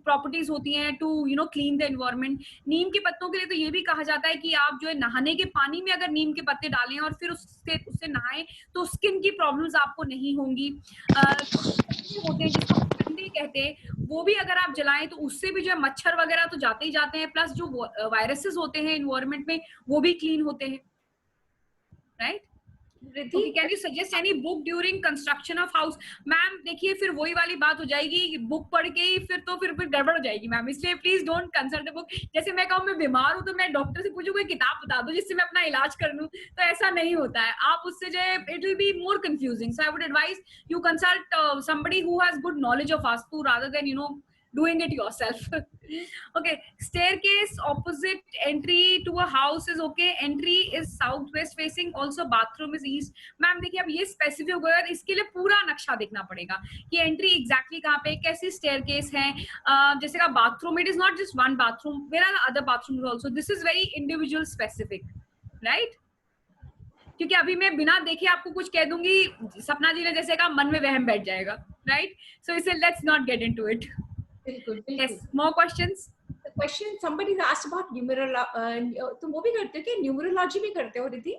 प्रॉपर्टीज होती हैं टू क्लीन द एनवायरमेंट। नीम के पत्तों के लिए तो ये भी कहा जाता है कि आप जो है नहाने के पानी में अगर नीम के पत्ते डालें और फिर उससे नहाएं तो स्किन की प्रॉब्लम्स आपको नहीं होंगी। होते हैं जिसको कंडे कहते हैं, वो भी अगर आप जलाएं तो उससे भी जो है मच्छर वगैरह तो जाते ही जाते हैं, प्लस जो वायरसेस होते हैं एनवायरमेंट में वो भी क्लीन होते हैं, right? Okay, can you suggest any book during construction of house? Ma'am देखिए फिर वही वाली बात हो जाएगी, बुक पढ़ के ही फिर गड़बड़ हो जाएगी मैम, इसलिए please don't consult the book. जैसे मैं कहूँ मैं बीमार हूँ तो मैं डॉक्टर से पूछूं कोई किताब बता दो जिससे मैं अपना इलाज कर लूं, तो ऐसा नहीं होता है। आप उससे जो है it will be more confusing, so I would advise you consult somebody who has good knowledge of vastu rather than doing it yourself. Okay, staircase opposite entry to a house is okay, entry is southwest facing, also bathroom is east. Ma'am देखिए अब ये specific हो गया, इसके लिए पूरा नक्शा देखना पड़ेगा कि एंट्री एग्जैक्टली कहाँ पे, कैसी स्टेयरकेस है, जैसे का bathroom, it is not just one bathroom, where are other bathrooms also, this is very individual specific, right? क्योंकि अभी मैं बिना देखे आपको कुछ कह दूंगी, सपना जी ने जैसे कहा मन में वहम बैठ जाएगा, राइट? सो इसे let's not get into it. बिल्कुल। Yes, more questions? The question somebody asked about numerology, तुम वो भी करते हो क्या, न्यूमरोलॉजी भी करते हो रिद्धि?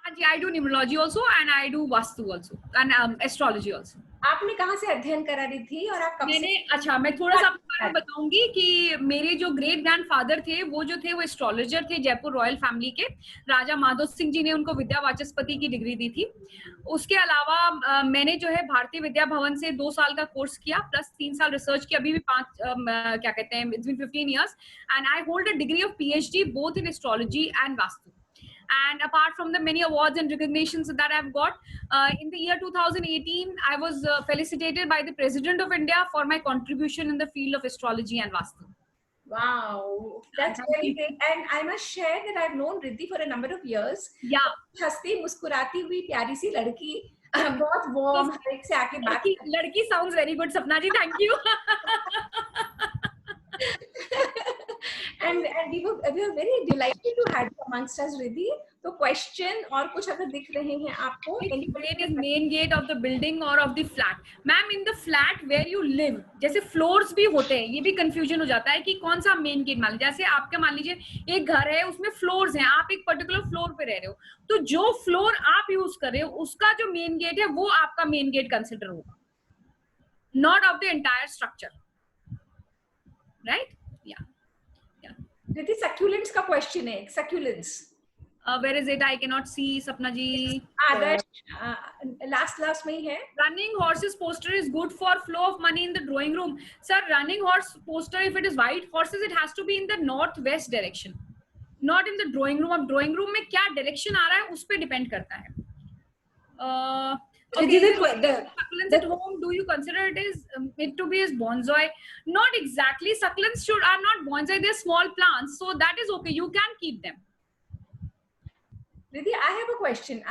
हाँ जी, I do numerology also and I do vastu also and astrology also. आपने कहाँ से अध्ययन करा रिद्धि और आप कब मैंने से? अच्छा मैं थोड़ा सा आपको बारे में बताऊंगी कि मेरे जो ग्रेट ग्रैंडफादर थे वो एस्ट्रोलॉजर थे, जयपुर रॉयल फैमिली के। राजा माधव सिंह जी ने उनको विद्या वाचस्पति की डिग्री दी थी। उसके अलावा मैंने जो है भारतीय विद्या भवन से 2 साल का कोर्स किया प्लस 3 साल रिसर्च की, अभी भी 5 क्या कहते हैं, it's been 15 years and I hold a degree of PhD both in astrology and vastu. And apart from the many awards and recognitions that I've got, in the year 2018, I was felicitated by the President of India for my contribution in the field of astrology and Vastu. Wow, that's very great. And I must share that I've known Riddhi for a number of years. Yeah. हंसती मुस्कुराती हुई प्यारी सी लड़की, बहुत warm, हर एक से आके बात। लड़की sounds very good, सपना जी, thank you. and we were very delighted to have you amongst us, Riddhi. तो question और कुछ अगर दिख रहे हैं आपको? Gate is main gate of the building or of the flat. Ma'am, in the flat where you live, जैसे floors भी होते हैं, ये भी confusion हो जाता है कि कौन सा main gate मान लीजिए, जैसे आपका मान लीजिए एक घर है उसमें floors हैं, आप एक particular floor पे रह रहे हो, तो जो floor आप use कर रहे हो उसका जो main gate है वो आपका main gate consider होगा, not of the entire structure, right? Yeah. Riddhi, succulents का question है, succulents. Where is it? I cannot see, Sapna ji. Last में ही है. Running horses poster is good for flow of money in the drawing room. Sir, running horse poster, if it is white horses, it has to be in the northwest direction, not in the drawing room. अब drawing room में क्या direction आ रहा है उस पे depend करता है. Okay, succulents at home, do you consider it to be as bonsai? Not exactly. Succulents are not bonsai. They're small plants, so that is okay. You can keep them. Riddhi, I have a question.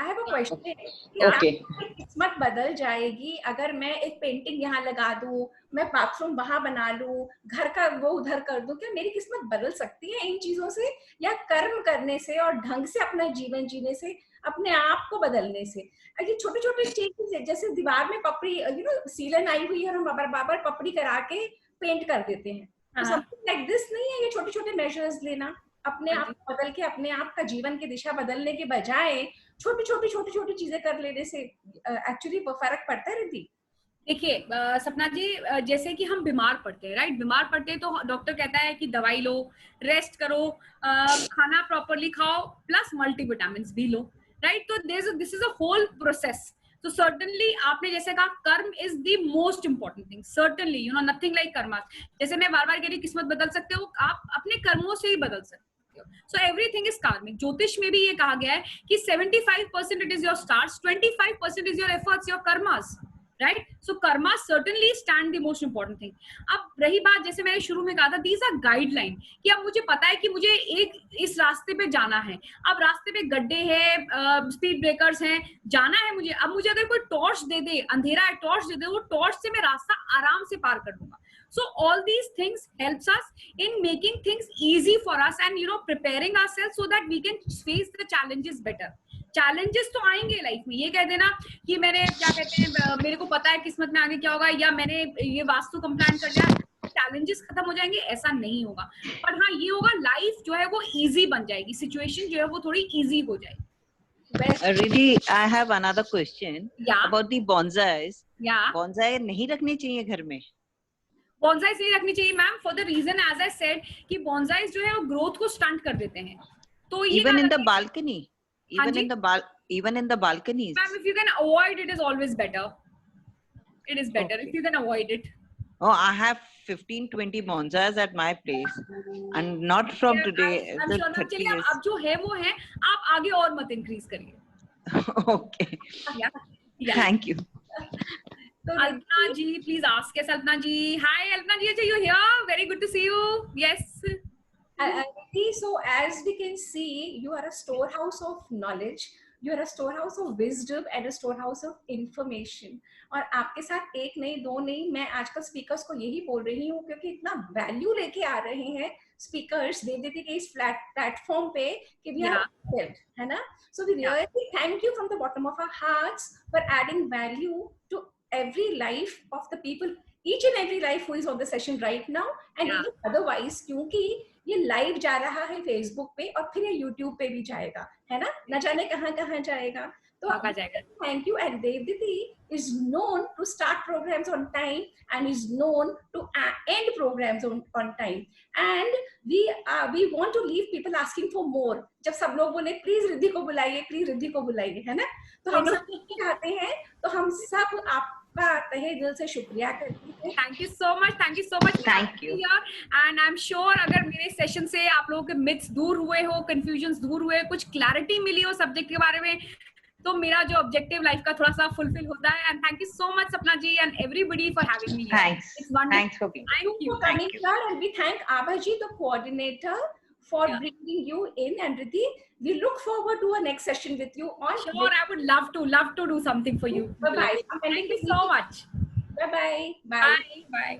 Okay. किस्मत बदल जाएगी अगर मैं एक painting यहाँ लगा दूँ, मैं बाथरूम वहाँ बना लूँ, घर का वो उधर कर दूँ, क्या मेरी किस्मत बदल सकती है इन चीजों से, या कर्म करने से और ढंग से अपना जीवन जीने से, अपने आप को बदलने से? ये छोटे छोटे चीजें, जैसे दीवार में पपड़ी सीलन आई हुई है और हम बाबर पपड़ी करा के पेंट कर देते हैं, समथिंग लाइक दिस नहीं है ये छोटे छोटे मेजर्स लेना, अपने आप बदल के अपने आप का जीवन की दिशा बदलने के बजाय छोटी छोटी चीजें कर लेने से एक्चुअली फर्क पड़ता है रिद्धि? देखिए सपना जी, जैसे कि हम बीमार पड़ते हैं, राइट? बीमार पड़ते हैं तो डॉक्टर कहता है कि दवाई लो, रेस्ट करो, खाना प्रॉपरली खाओ, प्लस मल्टीविटामिन भी लो, राइट? तो this is a whole process. तो सर्टनली आपने जैसे कहा karma is the most important thing, certainly nothing like karma. जैसे मैं बार बार कह रही किस्मत बदल सकते हो, आप अपने कर्मों से ही बदल सकते हो. So everything is karmic. ज्योतिष में भी ये कहा गया है कि 75% it is your stars, 25% is your efforts, your karmas, right? So karma certainly stand the most important thing. अब रही बात, जैसे मैंने शुरू में कहा था, these are guideline, कि अब मुझे पता है कि मुझे इस रास्ते पे जाना है, अब रास्ते पे गड्ढे हैं, स्पीड ब्रेकर्स हैं, जाना है मुझे, अब मुझे अगर कोई टॉर्च दे दे, अंधेरा है, टॉर्च दे दे, वो टॉर्च से मैं रास्ता आराम से पार कर दूंगा. So all these things helps us in making things easy for us and preparing ourselves so that we can face the challenges better. Challenges तो आएंगे लाइफ में, ये कह देना कि मैंने क्या कहते हैं, मेरे को पता है किस्मत में आगे क्या होगा, या मैंने ये वास्तु कंप्लाइंट कर लिया, challenges खत्म हो जाएंगे, ऐसा नहीं होगा. पर हाँ ये होगा, लाइफ जो है वो easy बन जाएगी, सिचुएशन जो है वो थोड़ी easy हो जाएगी. Really, I have another question. Yeah. About the bonsais. Yeah. Bonsai नहीं रखने चाहिए घर में? बॉन्साइज नहीं रखनी चाहिए ma'am, for the reason as I said कि बॉन्साइज जो है वो ग्रोथ को स्टंट कर देते हैं. तो ये even in the balcony, even हाँ in the even in the balconies. Ma'am, if you can avoid it, is always better. It is better if you can avoid it. Oh, I have 15-20 bonsais at my place, and not from today. I'm sure. 30 चलिए years. अब जो है वो है, आप आगे और मत इंक्रीज करिए. Okay. Yeah. Thank you. So Alpna ji, please ask us. Alpna ji, hi Alpna ji, are you here? Very good to see you. Yes. So as we can see, you are a storehouse of knowledge, you are a storehouse of wisdom and a storehouse of information. और आपके साथ एक नहीं दो नहीं, मैं आजकल speakers को यही बोल रही हूँ क्योंकि इतना वैल्यू लेके आ रहे हैं स्पीकर्स दे देते के इस प्लेटफॉर्म पे कि we are helped, है ना? So we really thank you from the bottom of our hearts for adding value to every life of the people, each and every life who is on the session right now and even otherwise, क्योंकि ये live जा रहा है Facebook पे और फिर ये YouTube पे भी जाएगा, है ना? न जाने कहाँ कहाँ जाएगा. तो thank you. And Devditi is known to start programs on time and is known to end programs on time. And we want to leave people asking for more. जब सब लोग बोले प्लीज रिद्धि को बुलाइए, प्लीज रिद्धि को बुलाइए, है ना? तो हम सब चाहते हैं, तो हम सब आपका तहे दिल से शुक्रिया करते हैं. Thank you so much. Thank you so much. Thank you. And I'm sure अगर मेरे सेशन से आप लोगों के myths दूर हुए हो, confusions दूर हुए, कुछ clarity मिली हो सब्जेक्ट के बारे में, तो मेरा जो objective लाइफ का थोड़ा सा fulfill होता है. And thank you so much Sapna ji and everybody for having me here. Thanks. It's wonderful. Thanks for being. Thank you for coming here, and we thank Abhaji, the coordinator, for bringing you in. And Riddhi, we look forward to a next session with you on. Sure, I would love to do something for you. Bye bye. Thank you so much. Bye bye. Bye. Bye.